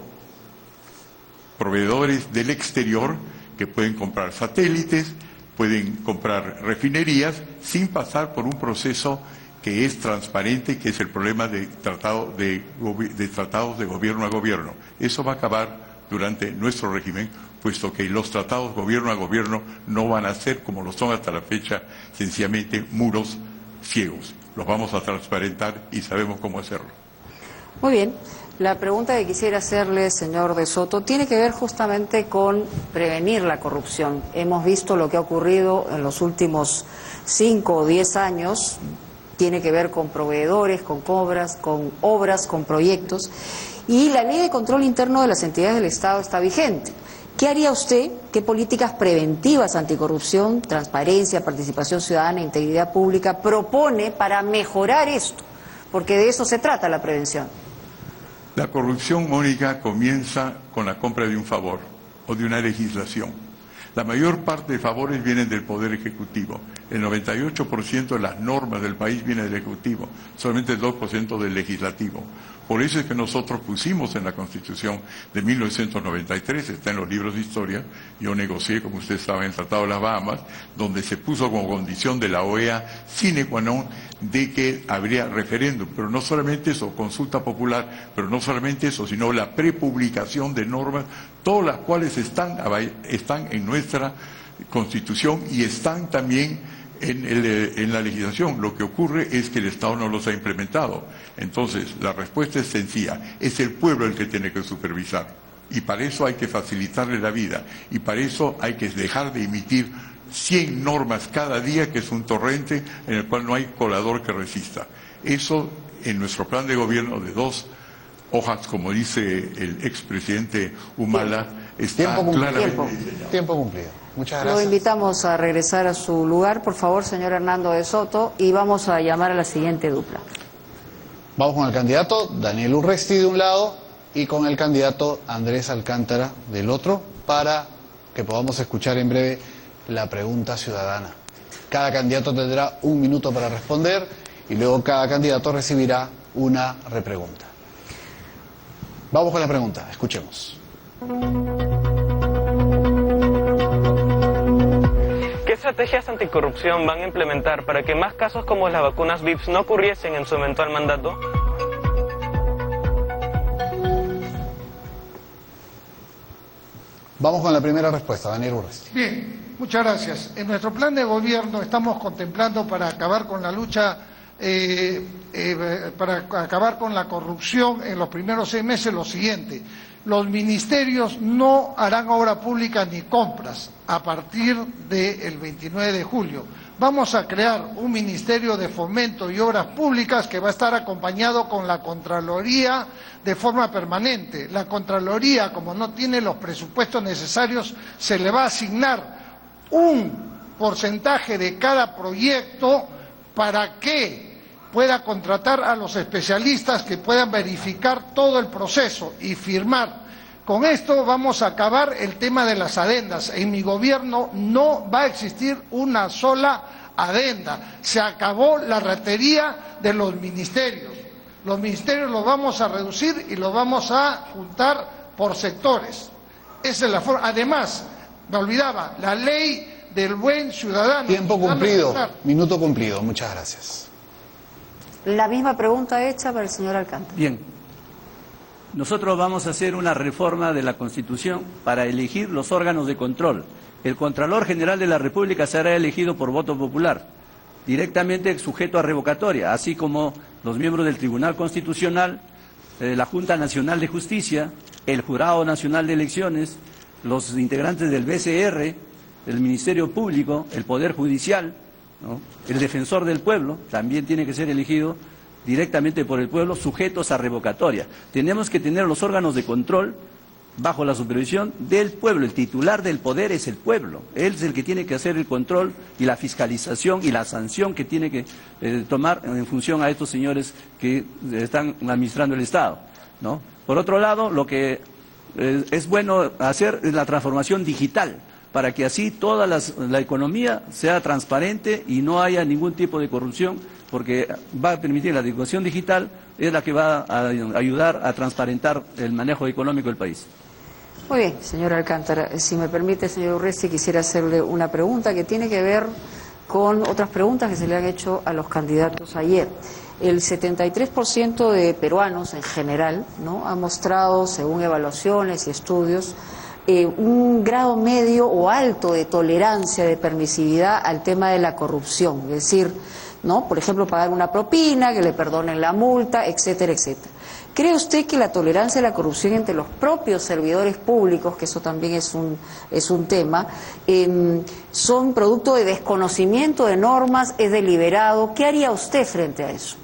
proveedores del exterior que pueden comprar satélites, pueden comprar refinerías sin pasar por un proceso que es transparente, que es el problema de tratados de gobierno a gobierno. Eso va a acabar durante nuestro régimen, puesto que los tratados gobierno a gobierno no van a ser, como lo son hasta la fecha, sencillamente muros ciegos. los vamos a transparentar y sabemos cómo hacerlo. Muy bien. La pregunta que quisiera hacerle, señor De Soto, tiene que ver justamente con prevenir la corrupción. Hemos visto lo que ha ocurrido en los últimos 5 o 10 años, tiene que ver con proveedores, con obras, con proyectos, y la ley de control interno de las entidades del Estado está vigente. ¿Qué haría usted? ¿Qué políticas preventivas anticorrupción, transparencia, participación ciudadana, integridad pública propone para mejorar esto? Porque de eso se trata la prevención. La corrupción, Mónica, comienza con la compra de un favor o de una legislación. La mayor parte de favores vienen del Poder Ejecutivo. El 98% de las normas del país viene del Ejecutivo, solamente el 2% del Legislativo. Por eso es que nosotros pusimos en la Constitución de 1993, está en los libros de historia, yo negocié, como ustedes saben, el Tratado de las Bahamas, donde se puso como condición de la OEA sine qua non de que habría referéndum, pero no solamente eso, consulta popular, pero no solamente eso, sino la prepublicación de normas, todas las cuales están en nuestra Constitución y están también en la legislación. Lo que ocurre es que el Estado no los ha implementado. Entonces, la respuesta es sencilla, es el pueblo el que tiene que supervisar. Y para eso hay que facilitarle la vida. Y para eso hay que dejar de emitir 100 normas cada día, que es un torrente en el cual no hay colador que resista. Eso, en nuestro plan de gobierno de 2 hojas, como dice el expresidente Humala, está claramente diseñado. Tiempo cumplido. Muchas gracias. Lo invitamos a regresar a su lugar, por favor, señor Hernando De Soto, y vamos a llamar a la siguiente dupla. Vamos con el candidato Daniel Urresti de un lado y con el candidato Andrés Alcántara del otro, para que podamos escuchar en breve la pregunta ciudadana. Cada candidato tendrá 1 minuto para responder y luego cada candidato recibirá una repregunta. Vamos con la pregunta, escuchemos. ¿Qué estrategias anticorrupción van a implementar para que más casos como las vacunas VIPS no ocurriesen en su eventual mandato? Vamos con la primera respuesta, Daniel Urresti. Bien, muchas gracias. En nuestro plan de gobierno estamos contemplando para acabar con la lucha, para acabar con la corrupción en los primeros 6 meses lo siguiente. Los ministerios no harán obra pública ni compras a partir del 29 de julio. Vamos a crear un Ministerio de Fomento y Obras Públicas que va a estar acompañado con la Contraloría de forma permanente. La Contraloría, como no tiene los presupuestos necesarios, se le va a asignar un porcentaje de cada proyecto para que pueda contratar a los especialistas que puedan verificar todo el proceso y firmar. Con esto vamos a acabar el tema de las adendas. En mi gobierno no va a existir una sola adenda. Se acabó la ratería de los ministerios. Los ministerios los vamos a reducir y los vamos a juntar por sectores. Esa es la forma. Además, me olvidaba, la ley del buen ciudadano. Tiempo cumplido, minuto cumplido. Muchas gracias. La misma pregunta hecha para el señor Alcántara. Bien, nosotros vamos a hacer una reforma de la Constitución para elegir los órganos de control. El Contralor General de la República será elegido por voto popular, directamente sujeto a revocatoria, así como los miembros del Tribunal Constitucional, la Junta Nacional de Justicia, el Jurado Nacional de Elecciones, los integrantes del BCR, el Ministerio Público, el Poder Judicial, ¿no? El Defensor del Pueblo también tiene que ser elegido directamente por el pueblo, sujetos a revocatoria. Tenemos que tener los órganos de control bajo la supervisión del pueblo. El titular del poder es el pueblo. Él es el que tiene que hacer el control y la fiscalización y la sanción que tiene que tomar en función a estos señores que están administrando el Estado, ¿no? Por otro lado, lo que es bueno hacer es la transformación digital, para que así toda la economía sea transparente y no haya ningún tipo de corrupción, porque va a permitir la educación digital, es la que va a ayudar a transparentar el manejo económico del país. Muy bien, señor Alcántara. Si me permite, señor Urresti, quisiera hacerle una pregunta que tiene que ver con otras preguntas que se le han hecho a los candidatos ayer. El 73% de peruanos en general, ¿no?, ha mostrado, según evaluaciones y estudios, un grado medio o alto de tolerancia, de permisividad al tema de la corrupción. Es decir, ¿no? Por ejemplo, pagar una propina, que le perdonen la multa, etcétera, etcétera. ¿Cree usted que la tolerancia a la corrupción entre los propios servidores públicos, que eso también es un tema, son producto de desconocimiento de normas, es deliberado? ¿Qué haría usted frente a eso?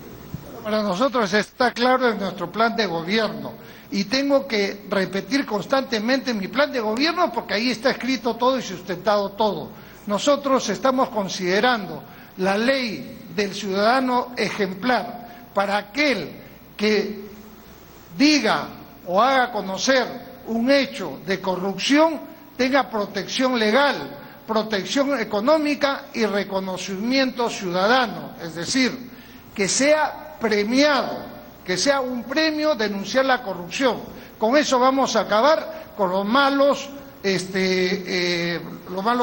Para nosotros está claro en nuestro plan de gobierno y tengo que repetir constantemente mi plan de gobierno porque ahí está escrito todo y sustentado todo. Nosotros estamos considerando la ley del ciudadano ejemplar para aquel que diga o haga conocer un hecho de corrupción, tenga protección legal, protección económica y reconocimiento ciudadano, es decir, que sea premiado, que sea un premio denunciar la corrupción. Con eso vamos a acabar con los malos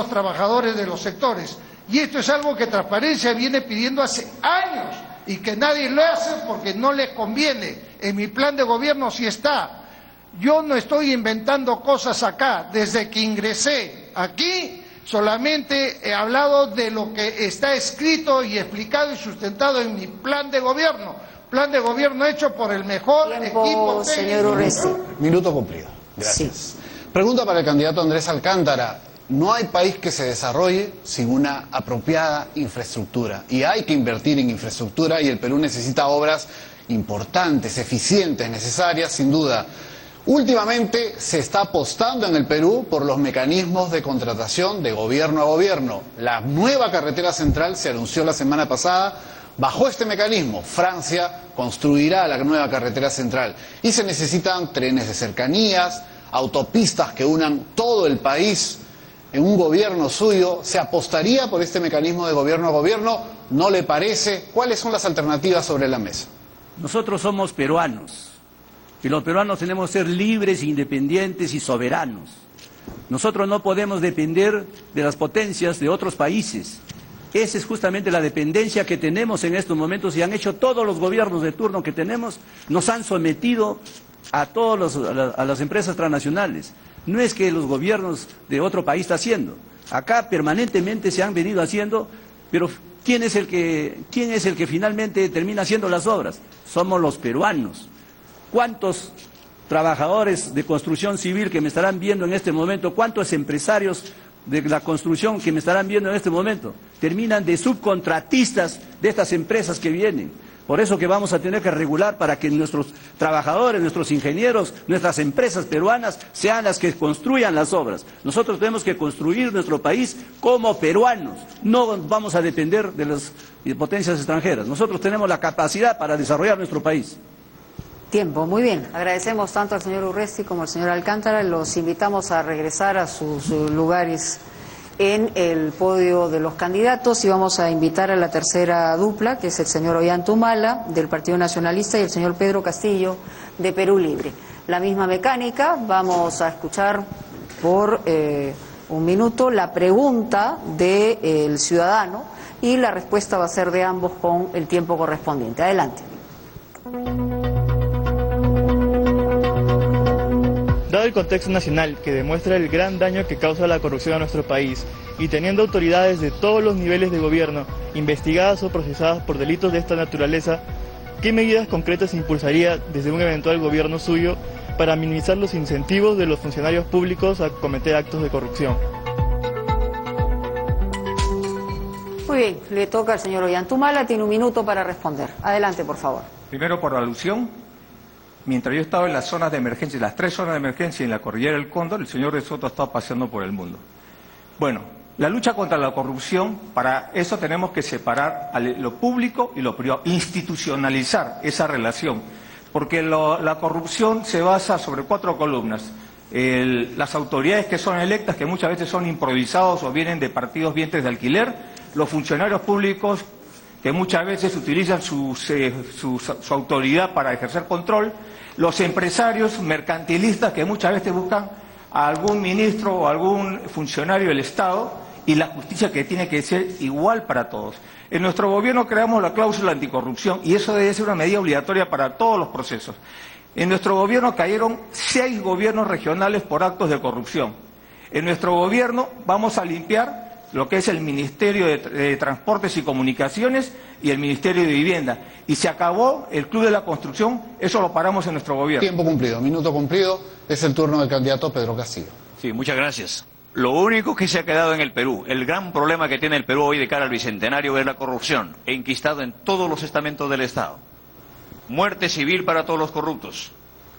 trabajadores de los sectores. Y esto es algo que Transparencia viene pidiendo hace años y que nadie lo hace porque no les conviene. En mi plan de gobierno sí está. Yo no estoy inventando cosas acá. Desde que ingresé aquí solamente he hablado de lo que está escrito y explicado y sustentado en mi plan de gobierno. Plan de gobierno hecho por el mejor equipo técnico. Minuto cumplido. Gracias. Sí. Pregunta para el candidato Andrés Alcántara. No hay país que se desarrolle sin una apropiada infraestructura. Y hay que invertir en infraestructura y el Perú necesita obras importantes, eficientes, necesarias, sin duda. Últimamente se está apostando en el Perú por los mecanismos de contratación de gobierno a gobierno. La nueva carretera central se anunció la semana pasada. Bajo este mecanismo, Francia construirá la nueva carretera central y se necesitan trenes de cercanías, autopistas que unan todo el país. En un gobierno suyo, ¿se apostaría por este mecanismo de gobierno a gobierno? ¿No le parece? ¿Cuáles son las alternativas sobre la mesa? Nosotros somos peruanos y los peruanos tenemos que ser libres, independientes y soberanos. Nosotros no podemos depender de las potencias de otros países. Esa es justamente la dependencia que tenemos en estos momentos y han hecho todos los gobiernos de turno que tenemos, nos han sometido a las empresas transnacionales. No es que los gobiernos de otro país están haciendo. Acá permanentemente se han venido haciendo, pero ¿quién es el que finalmente termina haciendo las obras? Somos los peruanos. ¿Cuántos trabajadores de construcción civil que me estarán viendo en este momento, cuántos empresarios de la construcción que me estarán viendo en este momento, terminan de subcontratistas de estas empresas que vienen? Por eso que vamos a tener que regular para que nuestros trabajadores, nuestros ingenieros, nuestras empresas peruanas sean las que construyan las obras. Nosotros tenemos que construir nuestro país como peruanos. No vamos a depender de las potencias extranjeras. Nosotros tenemos la capacidad para desarrollar nuestro país. Tiempo, muy bien. Agradecemos tanto al señor Urresti como al señor Alcántara. Los invitamos a regresar a sus lugares en el podio de los candidatos y vamos a invitar a la tercera dupla, que es el señor Ollantumala del Partido Nacionalista y el señor Pedro Castillo de Perú Libre. La misma mecánica, vamos a escuchar por un minuto la pregunta del ciudadano y la respuesta va a ser de ambos con el tiempo correspondiente. Adelante. Dado el contexto nacional que demuestra el gran daño que causa la corrupción a nuestro país y teniendo autoridades de todos los niveles de gobierno investigadas o procesadas por delitos de esta naturaleza, ¿qué medidas concretas impulsaría desde un eventual gobierno suyo para minimizar los incentivos de los funcionarios públicos a cometer actos de corrupción? Muy bien, le toca al señor Ollantumala, tiene un minuto para responder. Adelante, por favor. Primero, por alusión, mientras yo estaba en las zonas de emergencia, las 3 zonas de emergencia en la cordillera del Cóndor, el señor de Soto ha estado paseando por el mundo. Bueno, la lucha contra la corrupción, para eso tenemos que separar lo público y lo privado, institucionalizar esa relación, porque la corrupción se basa sobre 4 columnas. Las autoridades que son electas, que muchas veces son improvisados o vienen de partidos vientres de alquiler, los funcionarios públicos que muchas veces utilizan su autoridad para ejercer control, los empresarios mercantilistas que muchas veces buscan a algún ministro o algún funcionario del Estado, y la justicia que tiene que ser igual para todos. En nuestro gobierno creamos la cláusula anticorrupción y eso debe ser una medida obligatoria para todos los procesos. En nuestro gobierno cayeron 6 gobiernos regionales por actos de corrupción. En nuestro gobierno vamos a limpiar lo que es el Ministerio de Transportes y Comunicaciones y el Ministerio de Vivienda. Y se acabó el Club de la Construcción, eso lo paramos en nuestro gobierno. Tiempo cumplido, minuto cumplido, es el turno del candidato Pedro Castillo. Sí, muchas gracias. Lo único que se ha quedado en el Perú, el gran problema que tiene el Perú hoy de cara al Bicentenario es la corrupción, enquistado en todos los estamentos del Estado. Muerte civil para todos los corruptos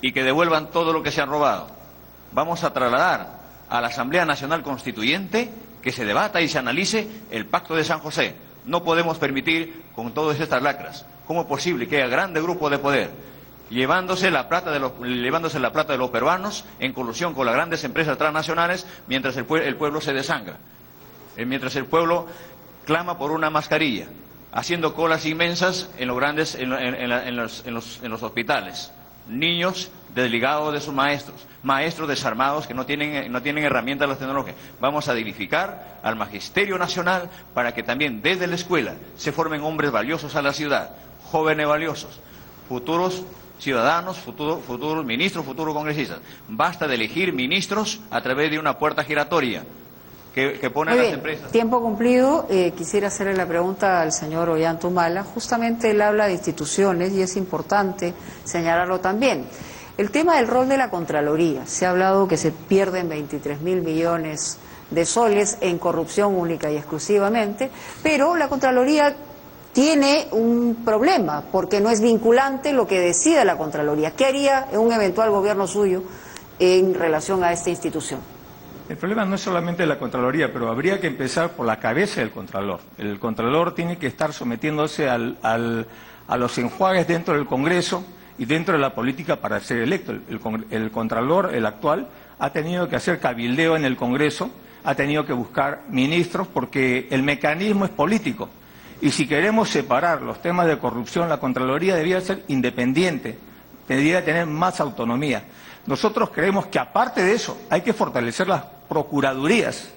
y que devuelvan todo lo que se han robado. Vamos a trasladar a la Asamblea Nacional Constituyente que se debata y se analice el Pacto de San José. No podemos permitir con todas estas lacras. ¿Cómo es posible que haya grandes grupos de poder llevándose la plata de los peruanos en colusión con las grandes empresas transnacionales mientras el pueblo se desangra? Mientras el pueblo clama por una mascarilla, haciendo colas inmensas en los hospitales. Niños desligados de sus maestros, maestros desarmados que no tienen herramientas de la tecnología. Vamos a dignificar al Magisterio Nacional para que también desde la escuela se formen hombres valiosos a la ciudad, jóvenes valiosos, futuros ciudadanos, futuros ministros, futuros congresistas. Basta de elegir ministros a través de una puerta giratoria que pone a las empresas. Tiempo cumplido. Quisiera hacerle la pregunta al señor Ollantumala. Justamente él habla de instituciones y es importante señalarlo también. El tema del rol de la Contraloría. Se ha hablado que se pierden 23.000 millones de soles en corrupción única y exclusivamente, pero la Contraloría tiene un problema porque no es vinculante lo que decida la Contraloría. ¿Qué haría un eventual gobierno suyo en relación a esta institución? El problema no es solamente la Contraloría, pero habría que empezar por la cabeza del Contralor. El Contralor tiene que estar sometiéndose a los enjuagues dentro del Congreso y dentro de la política para ser electo. El Contralor, el actual, ha tenido que hacer cabildeo en el Congreso, ha tenido que buscar ministros porque el mecanismo es político. Y si queremos separar los temas de corrupción, la Contraloría debía ser independiente, debería tener más autonomía. Nosotros creemos que aparte de eso hay que fortalecer las procuradurías,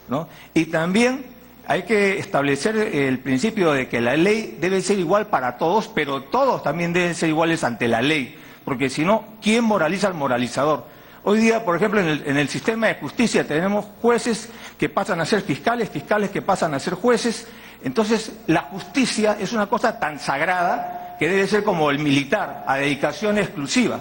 ¿no? Y también hay que establecer el principio de que la ley debe ser igual para todos, pero todos también deben ser iguales ante la ley, porque si no, ¿quién moraliza al moralizador? Hoy día, por ejemplo, en el sistema de justicia tenemos jueces que pasan a ser fiscales, fiscales que pasan a ser jueces. Entonces, la justicia es una cosa tan sagrada que debe ser como el militar, a dedicación exclusiva,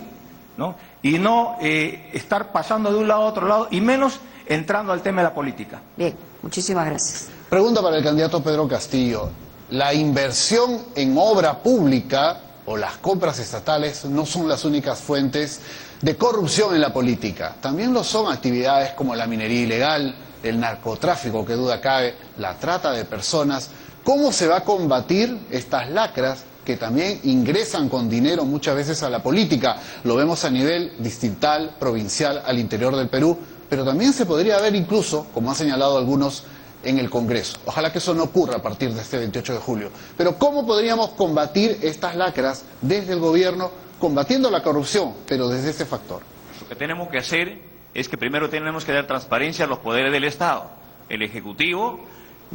¿no? Y no estar pasando de un lado a otro lado, y menos entrando al tema de la política. Bien, muchísimas gracias. Pregunta para el candidato Pedro Castillo. La inversión en obra pública o las compras estatales no son las únicas fuentes de corrupción en la política. También lo son actividades como la minería ilegal, el narcotráfico, que duda cabe, la trata de personas. ¿Cómo se va a combatir estas lacras que también ingresan con dinero muchas veces a la política? Lo vemos a nivel distrital, provincial, al interior del Perú, pero también se podría ver incluso, como han señalado algunos, en el Congreso. Ojalá que eso no ocurra a partir de este 28 de julio. Pero ¿cómo podríamos combatir estas lacras desde el gobierno, combatiendo la corrupción, pero desde este factor? Lo que tenemos que hacer es que primero tenemos que dar transparencia a los poderes del Estado, el Ejecutivo,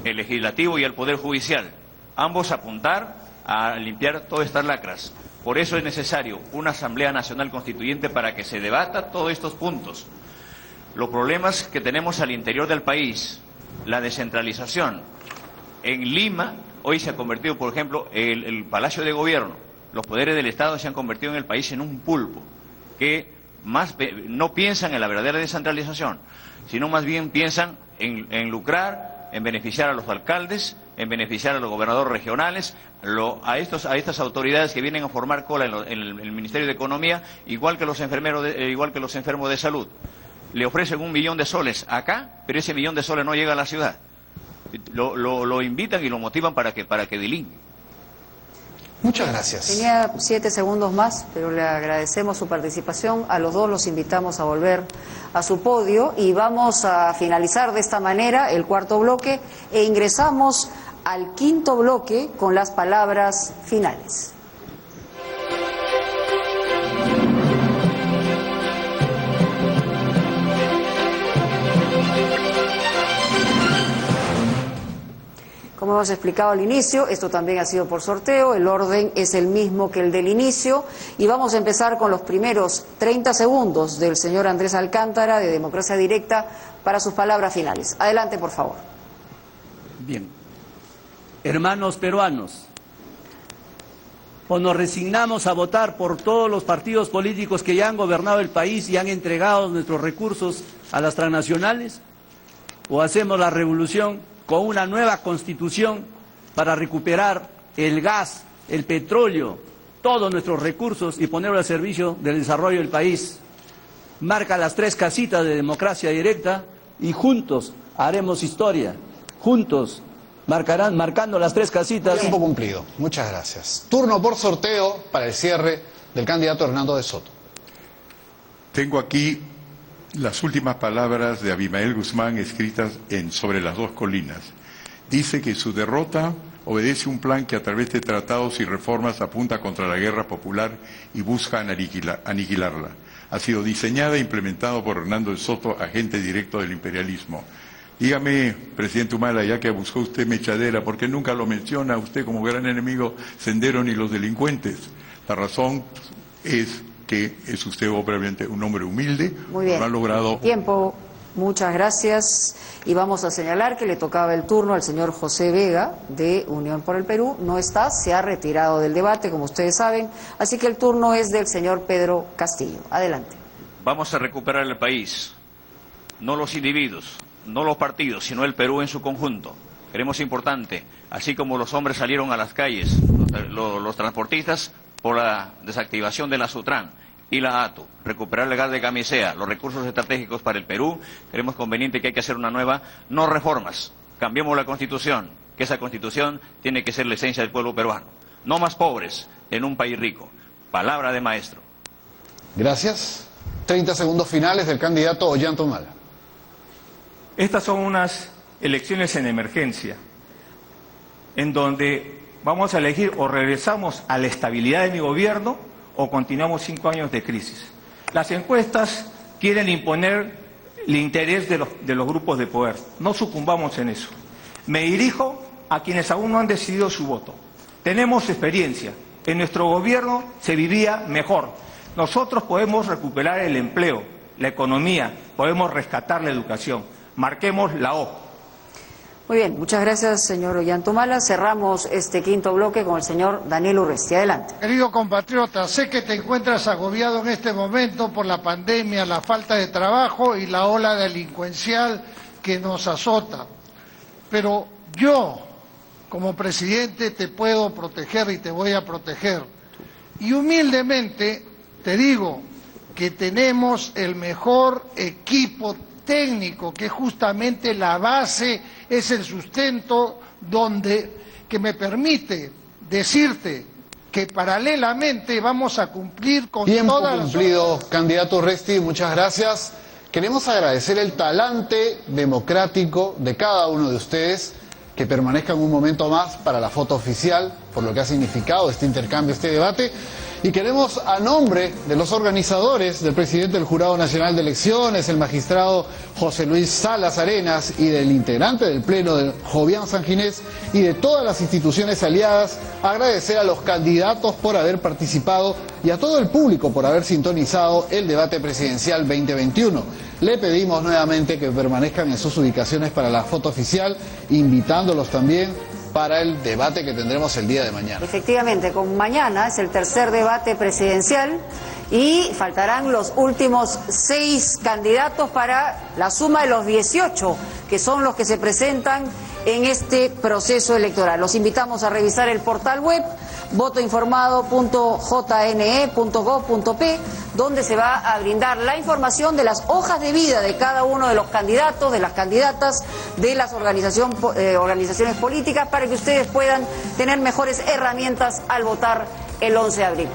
el Legislativo y el Poder Judicial. Ambos apuntar a limpiar todas estas lacras. Por eso es necesario una Asamblea Nacional Constituyente para que se debata todos estos puntos. Los problemas que tenemos al interior del país, la descentralización. En Lima, hoy se ha convertido, por ejemplo, el Palacio de Gobierno, los poderes del Estado se han convertido en el país en un pulpo, que no piensan en la verdadera descentralización, sino más bien piensan en lucrar, en beneficiar a los alcaldes, en beneficiar a los gobernadores regionales, a estas autoridades que vienen a formar cola en el Ministerio de Economía, igual que los enfermos de salud. Le ofrecen 1 millón de soles acá, pero ese 1 millón de soles no llega a la ciudad. Lo invitan y lo motivan para que delinque. Muchas gracias. Tenía 7 segundos más, pero le agradecemos su participación. A los dos los invitamos a volver a su podio y vamos a finalizar de esta manera el cuarto bloque e ingresamos al quinto bloque con las palabras finales. Como hemos explicado al inicio, esto también ha sido por sorteo, el orden es el mismo que el del inicio y vamos a empezar con los primeros 30 segundos del señor Andrés Alcántara de Democracia Directa para sus palabras finales. Adelante, por favor. Bien, hermanos peruanos, o nos resignamos a votar por todos los partidos políticos que ya han gobernado el país y han entregado nuestros recursos a las transnacionales, o hacemos la revolución con una nueva constitución para recuperar el gas, el petróleo, todos nuestros recursos y ponerlo al servicio del desarrollo del país. Marca las 3 casitas de democracia directa y juntos haremos historia, juntos marcando las 3 casitas. Tiempo cumplido. Muchas gracias. Turno por sorteo para el cierre del candidato Hernando de Soto. Tengo aquí las últimas palabras de Abimael Guzmán escritas en Sobre las 2 colinas. Dice que su derrota obedece un plan que a través de tratados y reformas apunta contra la guerra popular y busca aniquilarla. Ha sido diseñada e implementada por Hernando de Soto, agente directo del imperialismo. Dígame, presidente Humala, ya que buscó usted mechadera, ¿por qué nunca lo menciona usted como gran enemigo Sendero ni los delincuentes? La razón es que es usted obviamente un hombre humilde. Muy bien. No ha logrado... Tiempo. Muchas gracias. Y vamos a señalar que le tocaba el turno al señor José Vega, de Unión por el Perú. No está, se ha retirado del debate, como ustedes saben. Así que el turno es del señor Pedro Castillo. Adelante. Vamos a recuperar el país, no los individuos, no los partidos, sino el Perú en su conjunto. Creemos importante, así como los hombres salieron a las calles, los transportistas, por la desactivación de la Sutran y la ATU, recuperar el gas de Camisea, los recursos estratégicos para el Perú, creemos conveniente que hay que hacer una nueva, no reformas, cambiemos la Constitución, que esa Constitución tiene que ser la esencia del pueblo peruano. No más pobres en un país rico. Palabra de maestro. Gracias. 30 segundos finales del candidato Ollanta Humala. Estas son unas elecciones en emergencia, en donde vamos a elegir o regresamos a la estabilidad de mi gobierno o continuamos 5 años de crisis. Las encuestas quieren imponer el interés de los grupos de poder. No sucumbamos en eso. Me dirijo a quienes aún no han decidido su voto. Tenemos experiencia. En nuestro gobierno se vivía mejor. Nosotros podemos recuperar el empleo, la economía, podemos rescatar la educación. Marquemos la O. Muy bien, muchas gracias, señor Ollanta Humala. Cerramos este quinto bloque con el señor Daniel Urresti. Adelante. Querido compatriota, sé que te encuentras agobiado en este momento por la pandemia, la falta de trabajo y la ola delincuencial que nos azota. Pero yo, como presidente, te puedo proteger y te voy a proteger. Y humildemente te digo que tenemos el mejor equipo técnico, que justamente la base es el sustento que me permite decirte que paralelamente vamos a cumplir con todas las... Tiempo cumplido, candidato Urresti, muchas gracias. Queremos agradecer el talante democrático de cada uno de ustedes, que permanezcan un momento más para la foto oficial, por lo que ha significado este intercambio, este debate. Y queremos, a nombre de los organizadores, del presidente del Jurado Nacional de Elecciones, el magistrado José Luis Salas Arenas, y del integrante del Pleno, del Jovián Sanginés, y de todas las instituciones aliadas, agradecer a los candidatos por haber participado y a todo el público por haber sintonizado el debate presidencial 2021. Le pedimos nuevamente que permanezcan en sus ubicaciones para la foto oficial, invitándolos también para el debate que tendremos el día de mañana. Efectivamente, con mañana es el tercer debate presidencial y faltarán los últimos 6 candidatos para la suma de los 18 que son los que se presentan en este proceso electoral. Los invitamos a revisar el portal web votoinformado.jne.gov.p, donde se va a brindar la información de las hojas de vida de cada uno de los candidatos, de las candidatas, de las organizaciones políticas, para que ustedes puedan tener mejores herramientas al votar el 11 de abril.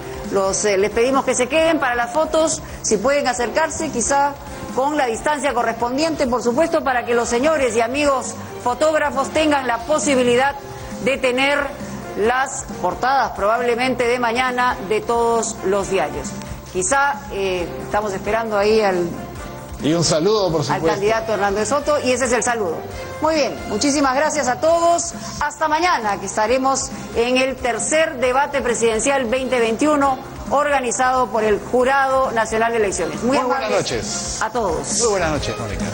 Les pedimos que se queden para las fotos, si pueden acercarse, quizá con la distancia correspondiente, por supuesto, para que los señores y amigos fotógrafos tengan la posibilidad de tener las portadas probablemente de mañana de todos los diarios. Quizá estamos esperando ahí y un saludo, por supuesto, al candidato Hernando de Soto, y ese es el saludo. Muy bien, muchísimas gracias a todos. Hasta mañana, que estaremos en el tercer debate presidencial 2021 organizado por el Jurado Nacional de Elecciones. Muy buenas noches a todos. Muy buenas noches, Mónica.